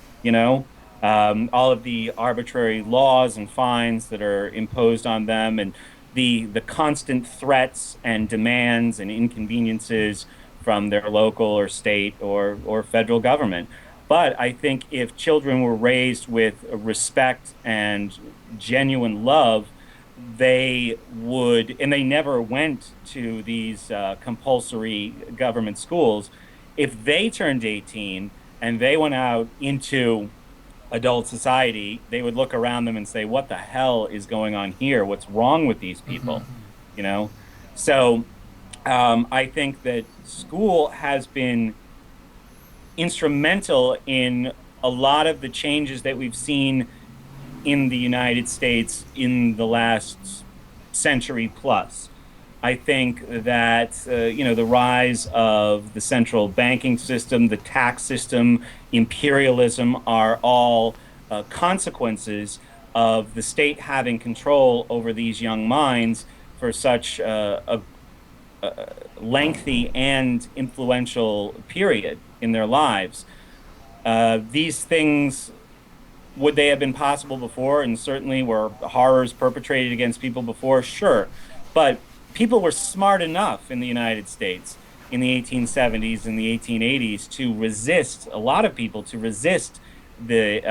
all of the arbitrary laws and fines that are imposed on them, and the constant threats and demands and inconveniences from their local or state or federal government. But I think if children were raised with respect and genuine love, they would, and they never went to these compulsory government schools, if they turned 18 and they went out into adult society, they would look around them and say, what the hell is going on here? What's wrong with these people? Mm-hmm. So I think that school has been instrumental in a lot of the changes that we've seen in the United States in the last century plus. I think that the rise of the central banking system, the tax system, imperialism are all consequences of the state having control over these young minds for such a lengthy and influential period in their lives. These things, would they have been possible before? And certainly were horrors perpetrated against people before? Sure. But people were smart enough in the United States in the 1870s and the 1880s to resist, a lot of people to resist the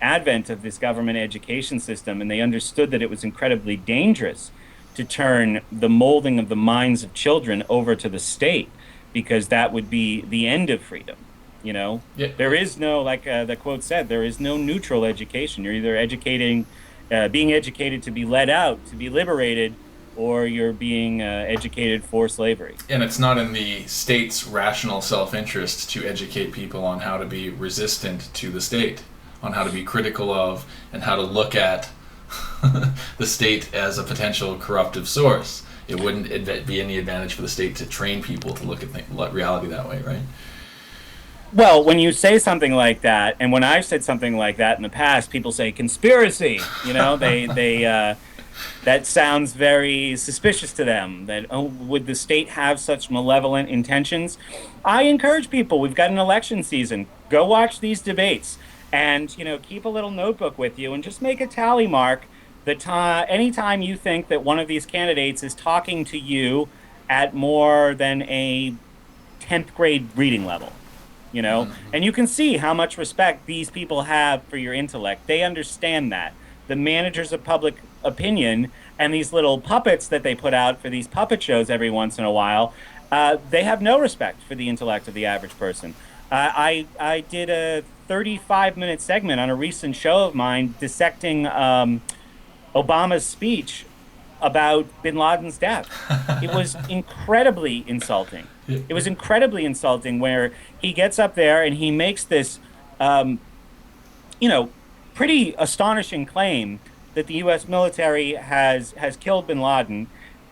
advent of this government education system, and they understood that it was incredibly dangerous to turn the molding of the minds of children over to the state, because that would be the end of freedom. Yeah. There is no, like the quote said, there is no neutral education. You're either being educated to be let out, to be liberated, or you're being educated for slavery. And it's not in the state's rational self-interest to educate people on how to be resistant to the state, on how to be critical of, and how to look at the state as a potential corruptive source. It wouldn't be any advantage for the state to train people to look at reality that way, right? Well, when you say something like that, and when I've said something like that in the past, people say conspiracy. That sounds very suspicious to them. That, oh, would the state have such malevolent intentions? I encourage people. We've got an election season. Go watch these debates, and keep a little notebook with you, and just make a tally mark. The time, anytime you think that one of these candidates is talking to you at more than a 10th grade reading level, and you can see how much respect these people have for your intellect. They understand that. The managers of public opinion and these little puppets that they put out for these puppet shows every once in a while, they have no respect for the intellect of the average person. I did a 35-minute segment on a recent show of mine dissecting Obama's speech about bin Laden's death. It was incredibly insulting. It was incredibly insulting where he gets up there and he makes this, pretty astonishing claim that the U.S. military has killed bin Laden.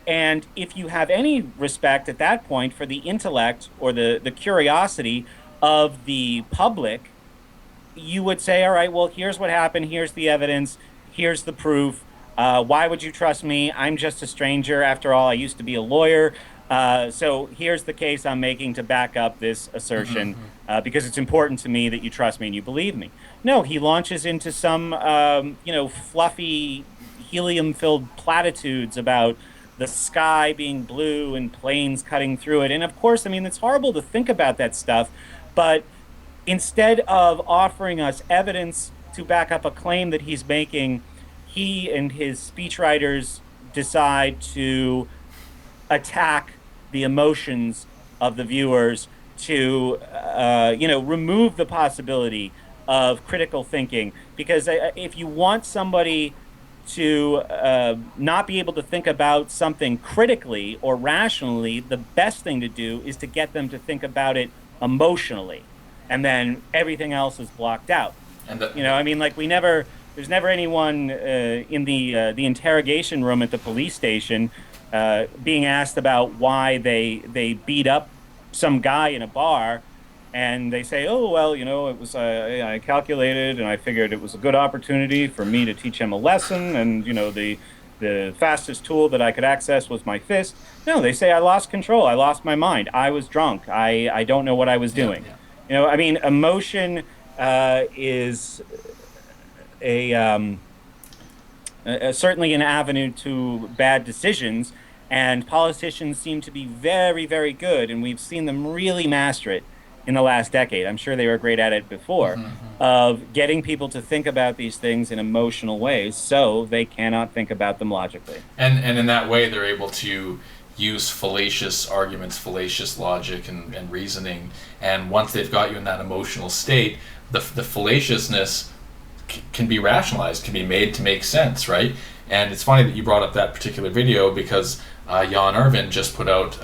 And if you have any respect at that point for the intellect or the curiosity of the public, you would say, all right, well, here's what happened. Here's the evidence. Here's the proof. Why would you trust me? I'm just a stranger. After all, I used to be a lawyer. So here's the case I'm making to back up this assertion, because it's important to me that you trust me and you believe me. No, he launches into some, fluffy, helium-filled platitudes about the sky being blue and planes cutting through it. And of course, it's horrible to think about that stuff, but instead of offering us evidence to back up a claim that he's making, he and his speechwriters decide to attack the emotions of the viewers, to remove the possibility of critical thinking. Because if you want somebody to not be able to think about something critically or rationally, the best thing to do is to get them to think about it emotionally, and then everything else is blocked out. And there's never anyone in the interrogation room at the police station being asked about why they beat up some guy in a bar, and they say, oh, well, it was I calculated and I figured it was a good opportunity for me to teach him a lesson, and the fastest tool that I could access was my fist. No, they say I lost control, I lost my mind, I was drunk, I don't know what I was doing. Emotion is certainly an avenue to bad decisions, and politicians seem to be very, very good, and we've seen them really master it in the last decade. I'm sure they were great at it before, of getting people to think about these things in emotional ways so they cannot think about them logically. And in that way, they're able to use fallacious arguments, fallacious logic and reasoning, and once they've got you in that emotional state, the fallaciousness can be rationalized, can be made to make sense, right? And it's funny that you brought up that particular video, because Jan Irvin just put out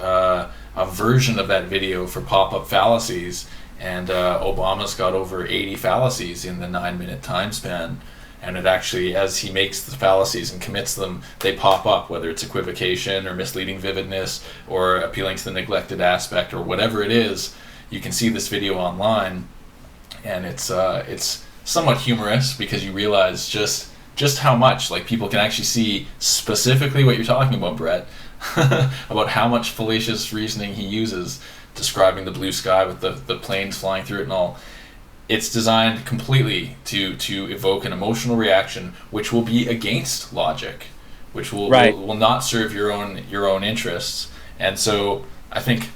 a version of that video for pop-up fallacies, and Obama's got over 80 fallacies in the 9-minute time span. And it actually, as he makes the fallacies and commits them, they pop up, whether it's equivocation or misleading vividness or appealing to the neglected aspect or whatever it is. You can see this video online, and it's somewhat humorous, because you realize just how much, like, people can actually see specifically what you're talking about, Brett, about how much fallacious reasoning he uses describing the blue sky with the planes flying through it and all. It's designed completely to evoke an emotional reaction, which will be against logic, which will not serve your own interests. And so I think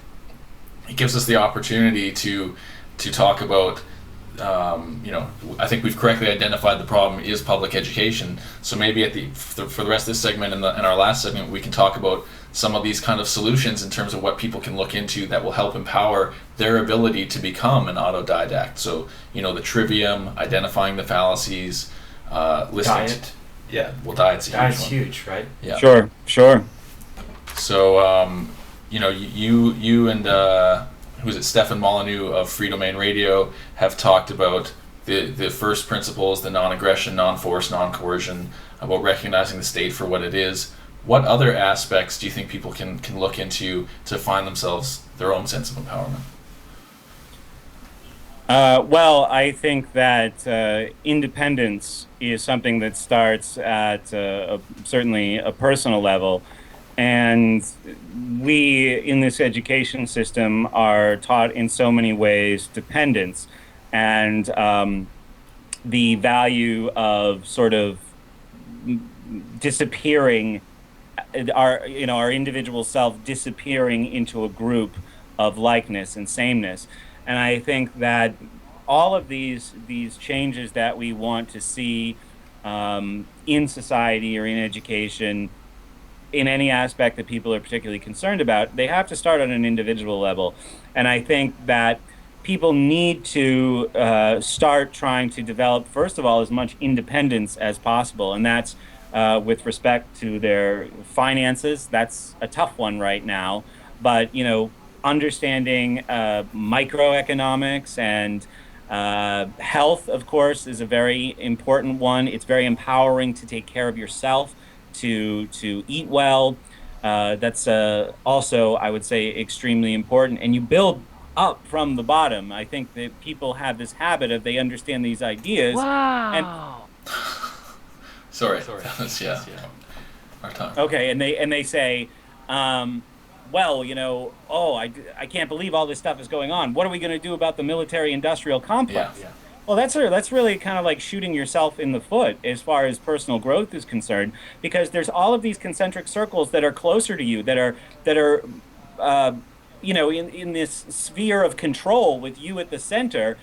it gives us the opportunity to talk about, I think we've correctly identified the problem is public education. So maybe for the rest of this segment and our last segment, we can talk about some of these kind of solutions in terms of what people can look into that will help empower their ability to become an autodidact. So, the trivium, identifying the fallacies, listening. Diet. Diet's a huge one. Diet's huge, right? Yeah. Sure. So, you and who's it, Stefan Molyneux of Free Domain Radio have talked about the first principles, the non-aggression, non-force, non-coercion, about recognizing the state for what it is. What other aspects do you think people can look into to find themselves their own sense of empowerment? Well, I think that independence is something that starts at certainly a personal level. And we in this education system are taught in so many ways dependence and the value of sort of disappearing our individual self disappearing into a group of likeness and sameness. And I think that all of these changes that we want to see in society or in education, in any aspect that people are particularly concerned about, they have to start on an individual level. And I think that people need to start trying to develop, first of all, as much independence as possible. And that's with respect to their finances. That's a tough one right now. But, understanding microeconomics and health, of course, is a very important one. It's very empowering to take care of yourself, to eat well. That's also, I would say, extremely important. And you build up from the bottom. I think that people have this habit of they understand these ideas, and Wow. Sorry, Sorry. that was, yeah, our time. okay, and they say, well, oh, I can't believe all this stuff is going on. What are we going to do about the military-industrial Yeah, complex? Well, that's really kind of like shooting yourself in the foot as far as personal growth is concerned, because there's all of these concentric circles that are closer to you, that are uh, in this sphere of control with you at the center.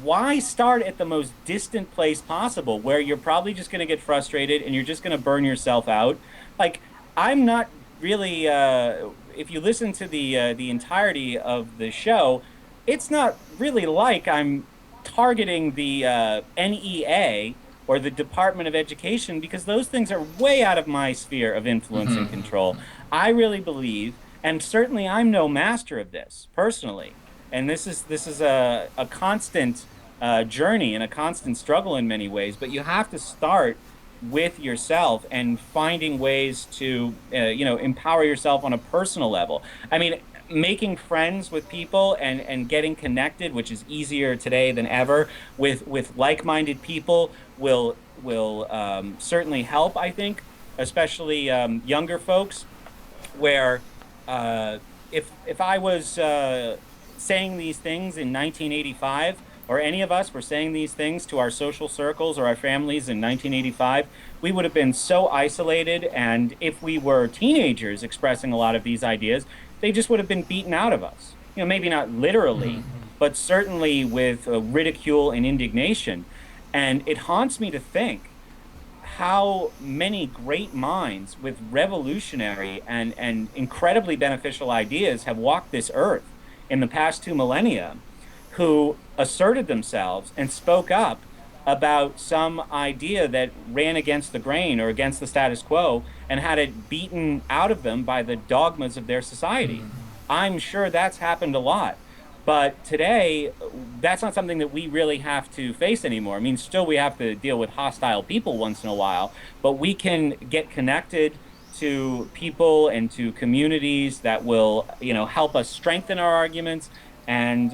Why start at the most distant place possible where you're probably just going to get frustrated and you're just going to burn yourself out? Like, I'm not really, if you listen to the entirety of the show, it's not really like I'm targeting the NEA or the Department of Education, because those things are way out of my sphere of influence and control. I really believe, and certainly I'm no master of this personally, and this is a constant journey and a constant struggle in many ways. But you have to start with yourself and finding ways to empower yourself on a personal level. I mean, making friends with people and getting connected, which is easier today than ever, with like-minded people will certainly help, I think, especially younger folks, where if I was saying these things in 1985, or any of us were saying these things to our social circles or our families in 1985, we would have been so isolated. And if we were teenagers expressing a lot of these ideas, they just would have been beaten out of us. Maybe not literally, but certainly with ridicule and indignation. And it haunts me to think how many great minds with revolutionary and incredibly beneficial ideas have walked this earth in the past 2 millennia, who asserted themselves and spoke up about some idea that ran against the grain or against the status quo and had it beaten out of them by the dogmas of their society. I'm sure that's happened a lot. But today, that's not something that we really have to face anymore. I mean, still, we have to deal with hostile people once in a while, but we can get connected to people and to communities that will, help us strengthen our arguments and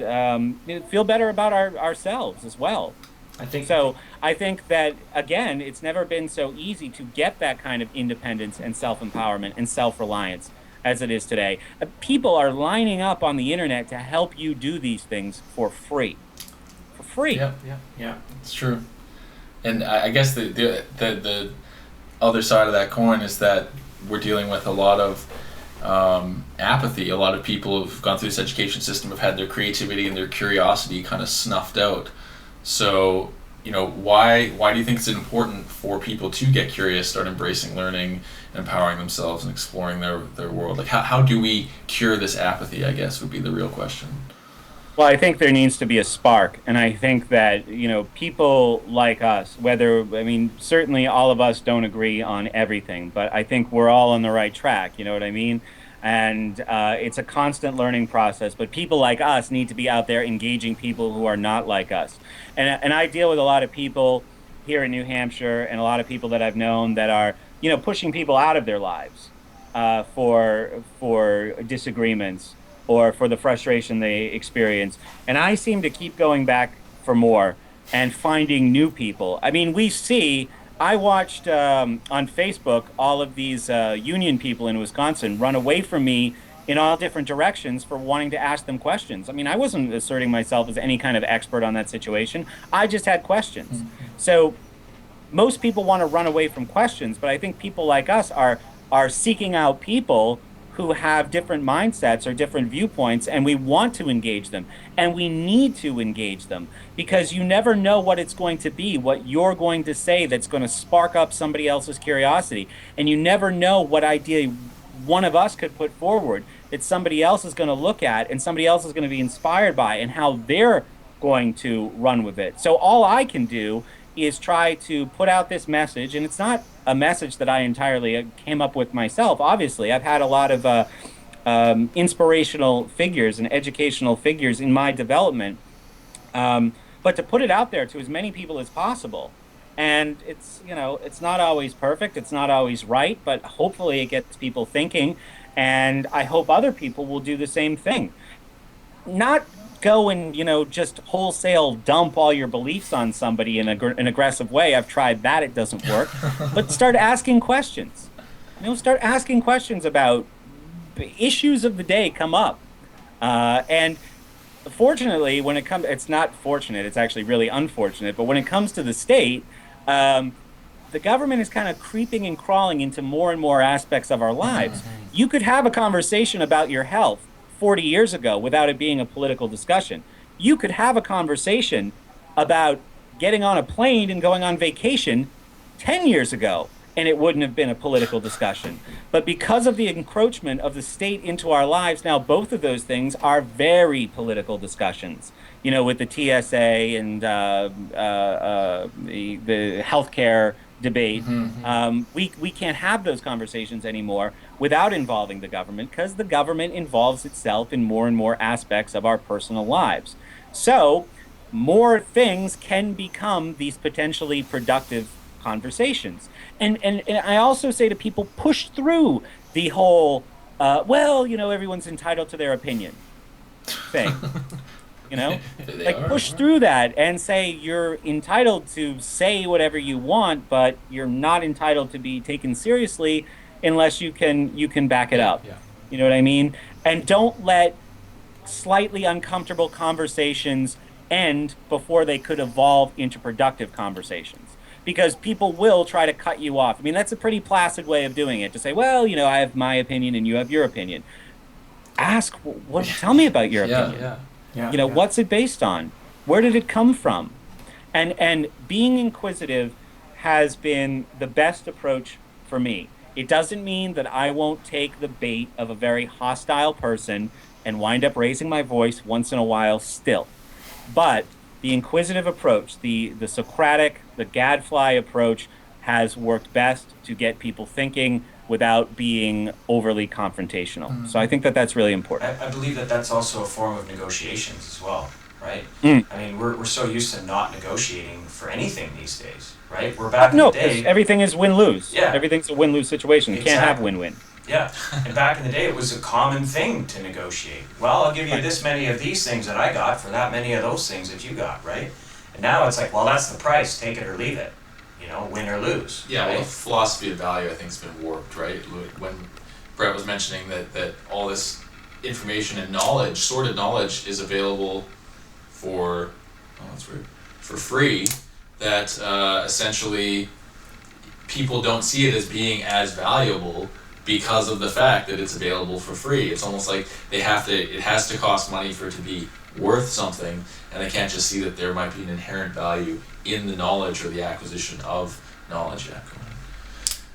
feel better about ourselves as well. I think So I think that, again, it's never been so easy to get that kind of independence and self-empowerment and self-reliance as it is today. People are lining up on the internet to help you do these things for free. For free. yeah, yeah. it's true. And I guess the other side of that coin is that we're dealing with a lot of apathy. A lot of people who've gone through this education system have had their creativity and their curiosity kind of snuffed out. So, why do you think it's important for people to get curious, start embracing learning, empowering themselves, and exploring their world? Like, how do we cure this apathy, I guess, would be the real question. Well, I think there needs to be a spark. And I think that, people like us, certainly all of us don't agree on everything, but I think we're all on the right track. You know what I mean? And it's a constant learning process. But people like us need to be out there engaging people who are not like us. And I deal with a lot of people here in New Hampshire and a lot of people that I've known that are, pushing people out of their lives for disagreements. or for the frustration they experience. And I seem to keep going back for more and finding new people. I mean, I watched on Facebook all of these union people in Wisconsin run away from me in all different directions for wanting to ask them questions. I mean, I wasn't asserting myself as any kind of expert on that situation. I just had questions. So most people want to run away from questions, but I think people like us are seeking out people who have different mindsets or different viewpoints, and we want to engage them, and we need to engage them, because you never know what it's going to be, what you're going to say that's going to spark up somebody else's curiosity, and you never know what idea one of us could put forward that somebody else is going to look at and somebody else is going to be inspired by, and how they're going to run with it. So all I can do is try to put out this message, and it's not a message that I entirely came up with myself. Obviously, I've had a lot of inspirational figures and educational figures in my development, but to put it out there to as many people as possible. And it's, it's not always perfect, it's not always right, but hopefully it gets people thinking, and I hope other people will do the same thing. Not go and, just wholesale dump all your beliefs on somebody in an aggressive way. I've tried that, it doesn't work. But start asking questions. Start asking questions about issues of the day come up. And fortunately, when it comes, it's not fortunate, it's actually really unfortunate, but when it comes to the state, the government is kind of creeping and crawling into more and more aspects of our lives. You could have a conversation about your health 40 years ago without it being a political discussion. You could have a conversation about getting on a plane and going on vacation 10 years ago, and it wouldn't have been a political discussion. But because of the encroachment of the state into our lives, now both of those things are very political discussions. With the TSA and the healthcare debate, we can't have those conversations anymore without involving the government, because the government involves itself in more and more aspects of our personal lives. So more things can become these potentially productive conversations. And I also say to people, push through the whole, everyone's entitled to their opinion thing. Push through that and say you're entitled to say whatever you want, but you're not entitled to be taken seriously unless you can back it up. You know what I mean? And don't let slightly uncomfortable conversations end before they could evolve into productive conversations, because people will try to cut you off. I mean, that's a pretty placid way of doing it, to say, I have my opinion and you have your opinion. Ask, tell me about your opinion. What's it based on? Where did it come from? And being inquisitive has been the best approach for me. It doesn't mean that I won't take the bait of a very hostile person and wind up raising my voice once in a while still. But the inquisitive approach, the Socratic, the gadfly approach has worked best to get people thinking without being overly confrontational. So I think that that's really important. I believe that that's also a form of negotiations as well, right? I mean, we're so used to not negotiating for anything these days, right? We're back in the day. Everything is win-lose. Yeah. Everything's a win-lose situation. You can't have win-win. Yeah, and back in the day, it was a common thing to negotiate. Well, I'll give you this many of these things that I got for that many of those things that you got, right? And now it's like, well, that's the price, take it or leave it. Win or lose. Yeah, right? well, the philosophy of value, I think, has been warped, right? When Brett was mentioning that all this information and knowledge, sorted knowledge, is available for free, that essentially people don't see it as being as valuable because of the fact that it's available for free. It's almost like it has to cost money for it to be worth something, and they can't just see that there might be an inherent value in the knowledge or the acquisition of knowledge.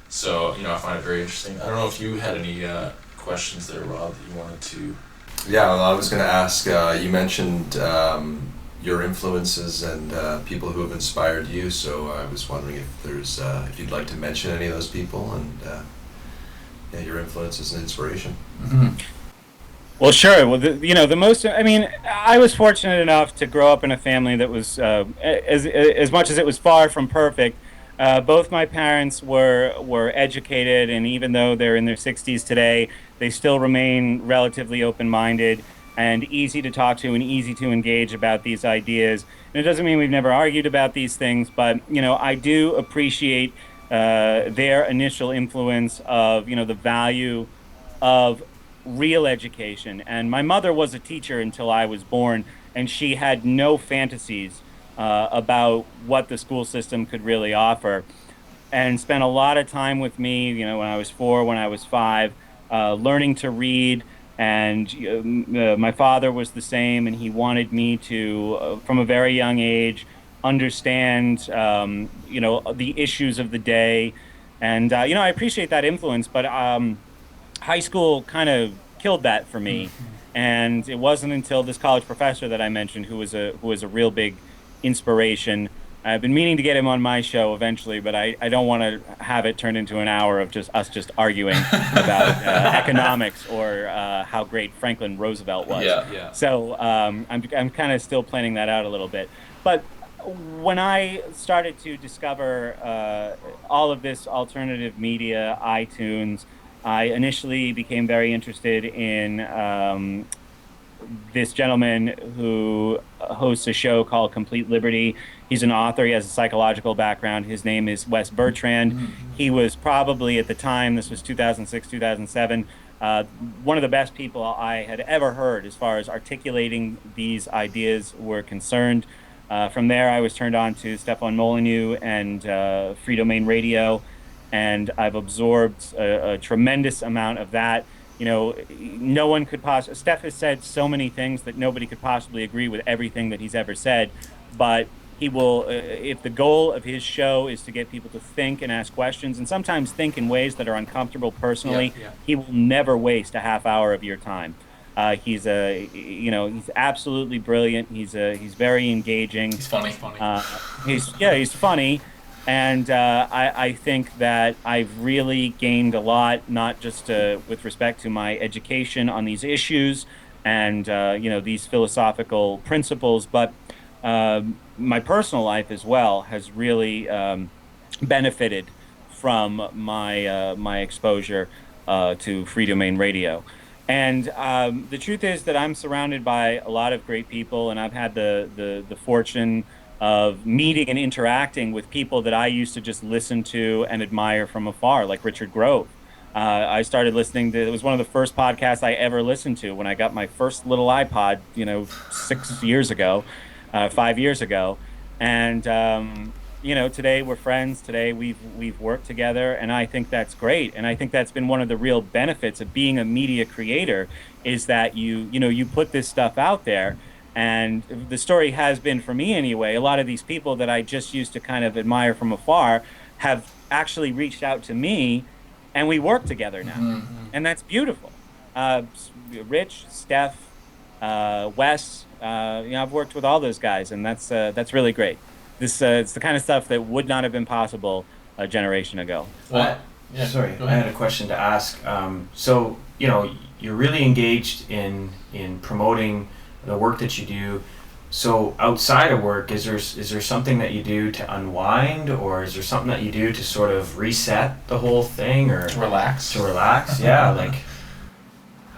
So, I find it very interesting. I don't know if you had any questions there, Rob, that you wanted to... Yeah, well, I was going to ask, you mentioned your influences and people who have inspired you, so I was wondering if you'd like to mention any of those people and your influences and inspiration. Well, sure. Well, I was fortunate enough to grow up in a family that was, as much as it was far from perfect, Both my parents were educated, and even though they're in their 60s today, they still remain relatively open-minded and easy to talk to and easy to engage about these ideas. And it doesn't mean we've never argued about these things, but I do appreciate their initial influence of the value of real education. And my mother was a teacher until I was born, and she had no fantasies about what the school system could really offer, and spent a lot of time with me, when I was 4, when I was 5, learning to read. And my father was the same, and he wanted me to, from a very young age, understand, the issues of the day. And, I appreciate that influence, but high school kind of killed that for me. And it wasn't until this college professor that I mentioned, who was a real big inspiration. I've been meaning to get him on my show eventually, but I don't want to have it turn into an hour of just us just arguing about economics or how great Franklin Roosevelt was. Yeah. So I'm kind of still planning that out a little bit. But when I started to discover all of this alternative media, iTunes, I initially became very interested in this gentleman who hosts a show called Complete Liberty. He's an author. He has a psychological background. His name is Wes Bertrand. He was probably, at the time, this was 2006, 2007, one of the best people I had ever heard as far as articulating these ideas were concerned. From there, I was turned on to Stefan Molyneux and Free Domain Radio, and I've absorbed a tremendous amount of that. No one could possibly. Steph has said so many things that nobody could possibly agree with everything that he's ever said, but he will. If the goal of his show is to get people to think and ask questions, and sometimes think in ways that are uncomfortable personally, he will never waste a half hour of your time. He's absolutely brilliant. He's very engaging. He's funny. He's funny. And I think that I've really gained a lot, not just with respect to my education on these issues and these philosophical principles, but my personal life as well has really benefited from my exposure to Free Domain Radio. And the truth is that I'm surrounded by a lot of great people, and I've had the fortune of meeting and interacting with people that I used to just listen to and admire from afar, like Richard Grove. I started listening to, it was one of the first podcasts I ever listened to when I got my first little iPod, 6 years ago, 5 years ago. And, today we're friends. Today we've worked together, and I think that's great. And I think that's been one of the real benefits of being a media creator is that you put this stuff out there. And the story has been, for me anyway, a lot of these people that I just used to kind of admire from afar have actually reached out to me, and we work together now. And that's beautiful. Rich, Steph, Wes, I've worked with all those guys, and that's really great. It's the kind of stuff that would not have been possible a generation ago. Sorry, I had a question to ask. So, you're really engaged in promoting the work that you do. So outside of work, is there something that you do to unwind, or is there something that you do to sort of reset the whole thing, or to relax? Yeah, like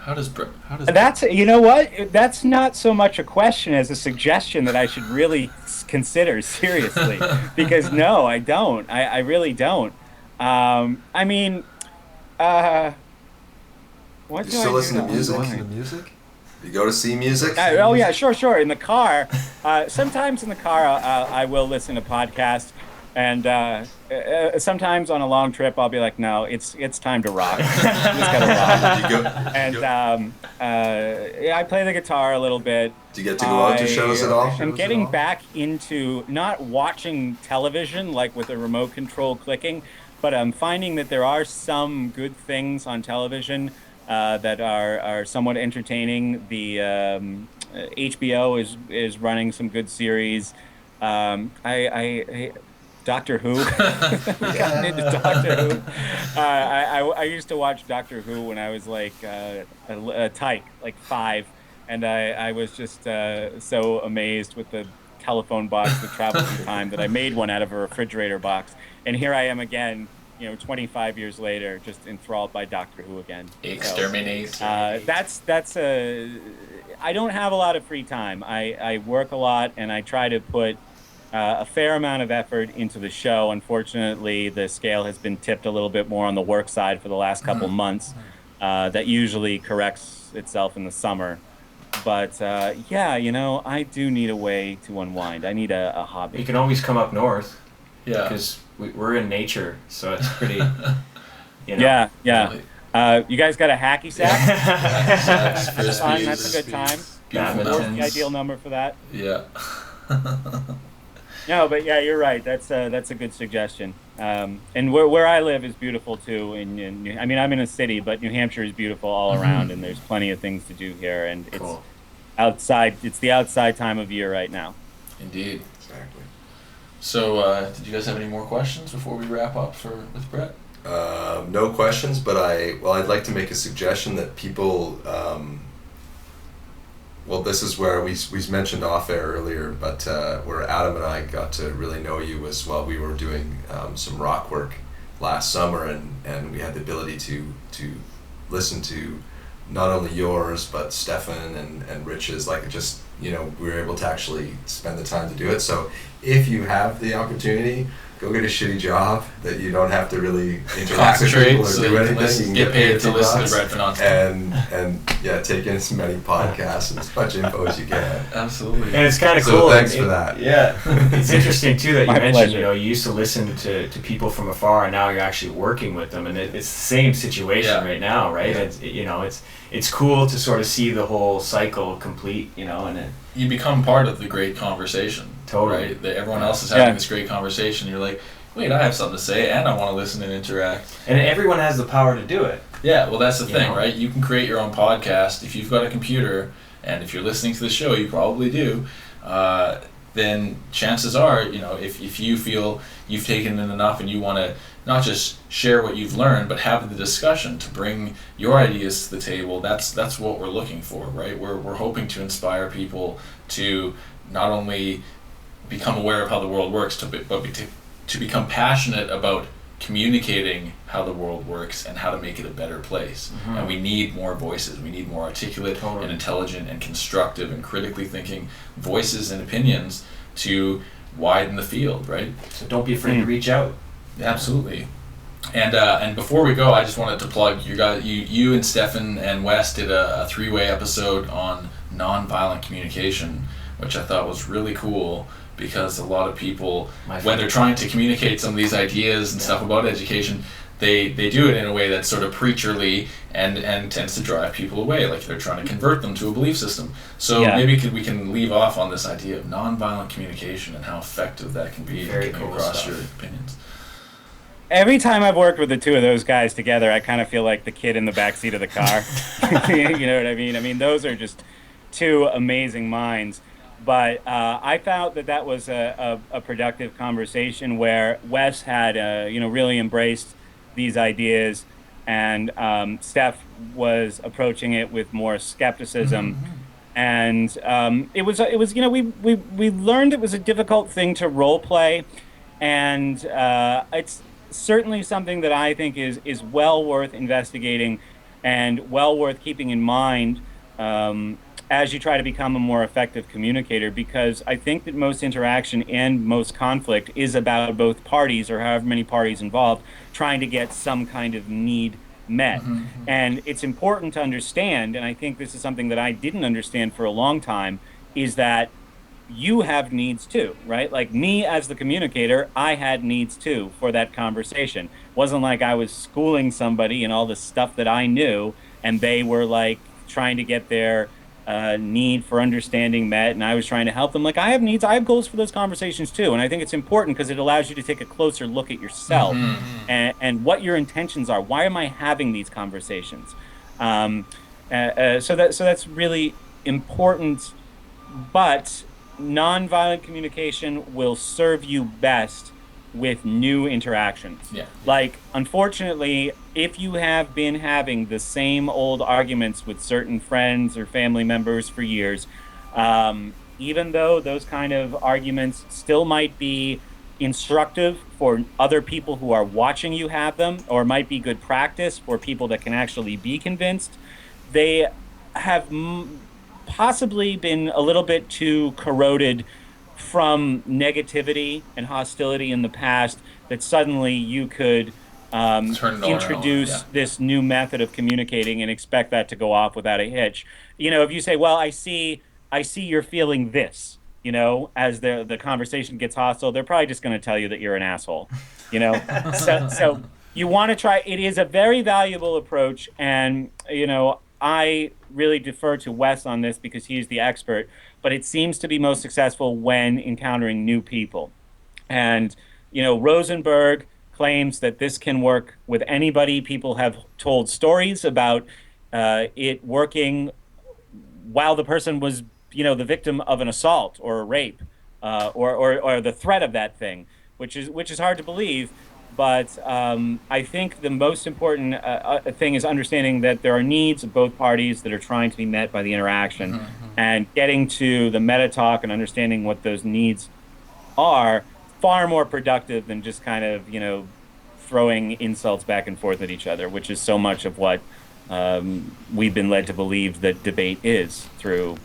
how does that's what? That's not so much a question as a suggestion that I should really consider seriously. Because no, I don't. I really don't. What You still listen to music? You go to see music? Sure. In the car, sometimes in the car, I will listen to podcasts, and sometimes on a long trip, I'll be like, "No, it's time to rock. Just gotta rock." And I play the guitar a little bit. Do you get to go out to shows at all? I'm getting back into not watching television like with a remote control clicking, but I'm finding that there are some good things on television that are somewhat entertaining. The HBO is running some good series. I Doctor Who. Gotten into Doctor Who. I used to watch Doctor Who when I was like a tyke, like 5, and I was just so amazed with the telephone box that traveled through time that I made one out of a refrigerator box. and here I am again, 25 years later, just enthralled by Doctor Who again. Exterminate. That's I don't have a lot of free time. I work a lot, and I try to put a fair amount of effort into the show. Unfortunately, the scale has been tipped a little bit more on the work side for the last couple months. That usually corrects itself in the summer. But I do need a way to unwind. I need a hobby. You can always come up north. Yeah. Because we're in nature, so it's pretty. Yeah. Really. You guys got a hacky sack? That's That's fun. That's a good time. Beautiful What's mountains. the ideal number for that? Yeah. No, but yeah, you're right. That's a good suggestion. And where I live is beautiful too. I mean, I'm in a city, but New Hampshire is beautiful all around, and there's plenty of things to do here. And it's outside. It's the outside time of year right now. Indeed. Exactly. So, did you guys have any more questions before we wrap up with Brett? No questions, but I'd like to make a suggestion that people. Well, this is where we mentioned off air earlier, but where Adam and I got to really know you was while we were doing some rock work last summer, and we had the ability to listen to not only yours but Stefan and Rich's. Like, just we were able to actually spend the time to do it. So if you have the opportunity, go get a shitty job that you don't have to really interact with people or do anything. You can get paid to listen to Brett Veinotte. And take in as many podcasts and as much info as you can. Absolutely. And it's kind of So cool. thanks for that. Yeah. It's interesting too that you My mentioned, pleasure. you used to listen to people from afar, and now you're actually working with them, and it's the same situation right now, right? Yeah. It's cool to sort of see the whole cycle complete, and it, You become part of the great conversation. Totally. Right? That everyone else is having this great conversation. You're like, wait, I have something to say, and I want to listen and interact. and everyone has the power to do it. Yeah, well, that's the You thing, know? right? You can create your own podcast if you've got a computer, and if you're listening to the show, you probably do. Then chances are, if you feel you've taken in enough and you want to not just share what you've learned, but have the discussion to bring your ideas to the table, that's what we're looking for, right? We're hoping to inspire people to not only become aware of how the world works, but to become passionate about communicating how the world works and how to make it a better place. Mm-hmm. And we need more voices. We need more articulate and intelligent and constructive and critically thinking voices and opinions to widen the field, right? So don't be afraid to reach out. Absolutely. And before we go, I just wanted to plug you and Stefan and Wes did a three-way episode on nonviolent communication, which I thought was really cool, because a lot of people, when they're trying to communicate some of these ideas and stuff about education, they do it in a way that's sort of preacherly and tends to drive people away, like they're trying to convert them to a belief system. So maybe we can leave off on this idea of nonviolent communication and how effective that can be in Very getting cool across stuff. your opinions. Every time I've worked with the two of those guys together, I kind of feel like the kid in the backseat of the car. You know what I mean? I mean, those are just two amazing minds. But I found that was a productive conversation where Wes had, really embraced these ideas, and Steph was approaching it with more skepticism. Mm-hmm. And it was we learned it was a difficult thing to role play, and it's certainly something that I think is well worth investigating and well worth keeping in mind as you try to become a more effective communicator, because I think that most interaction and most conflict is about both parties, or however many parties involved, trying to get some kind of need met. Mm-hmm. And it's important to understand, and I think this is something that I didn't understand for a long time, is that you have needs too, right? Like me as the communicator, I had needs too for that conversation. It wasn't like I was schooling somebody in all the stuff that I knew, and they were like trying to get their need for understanding met, and I was trying to help them. Like, I have needs, I have goals for those conversations too, and I think it's important because it allows you to take a closer look at yourself. Mm-hmm. and what your intentions are. Why am I having these conversations? So that's really important. But nonviolent communication will serve you best with new interactions. Yeah. Like, unfortunately, if you have been having the same old arguments with certain friends or family members for years, even though those kind of arguments still might be instructive for other people who are watching you have them, or might be good practice for people that can actually be convinced, they have possibly been a little bit too corroded from negativity and hostility in the past, that suddenly you could Turn it all introduce around, yeah. this new method of communicating and expect that to go off without a hitch. If you say, well, I see you're feeling this, as the conversation gets hostile, they're probably just going to tell you that you're an asshole, so you want to try. It is a very valuable approach, and I really defer to Wes on this because he's the expert, but it seems to be most successful when encountering new people. And Rosenberg claims that this can work with anybody. People have told stories about it working while the person was, the victim of an assault or a rape, or the threat of that thing, which is hard to believe. But I think the most important thing is understanding that there are needs of both parties that are trying to be met by the interaction, and getting to the meta talk and understanding what those needs are far more productive than just kind of, throwing insults back and forth at each other, which is so much of what we've been led to believe that debate is through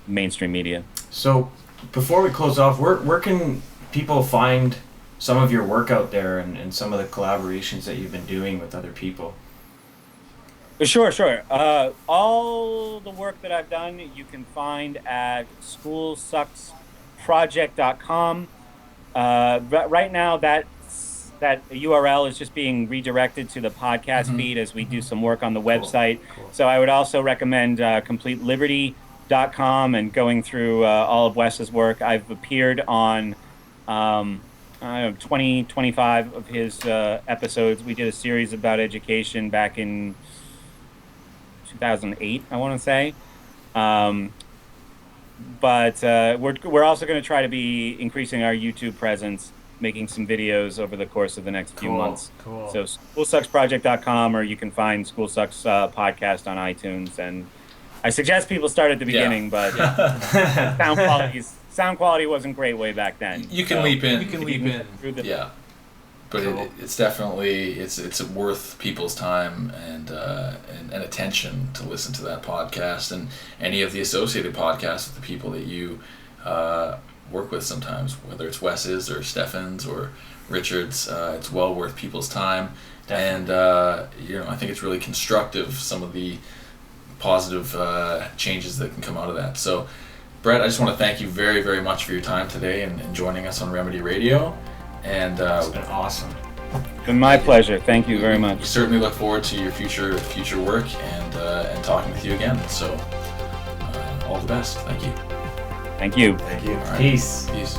mainstream media. So before we close off, where can people find some of your work out there, and some of the collaborations that you've been doing with other people? Sure. All the work that I've done you can find at schoolsucksproject.com. Right now that URL is just being redirected to the podcast feed as we do some work on the website. Cool. So I would also recommend completeliberty.com and going through all of Wes's work. I've appeared on 20, 25 of his episodes. We did a series about education back in 2008, I want to say. But we're also going to try to be increasing our YouTube presence, making some videos over the course of the next few months. Cool. So schoolsucksproject.com, or you can find School Sucks podcast on iTunes. And I suggest people start at the beginning, but sound quality wasn't great way back then. You can leap in. Yeah. But cool. It's definitely it's worth people's time and attention to listen to that podcast and any of the associated podcasts with the people that you work with sometimes, whether it's Wes's or Stefan's or Richard's. It's well worth people's time. Definitely. And I think it's really constructive, some of the positive changes that can come out of that. So Brett, I just want to thank you very, very much for your time today and joining us on Remedy Radio. And it's been awesome. It's been my pleasure. Thank you very much. We certainly look forward to your future work and talking with you again. So all the best. Thank you. Thank you. Thank you. All right. Peace. Peace.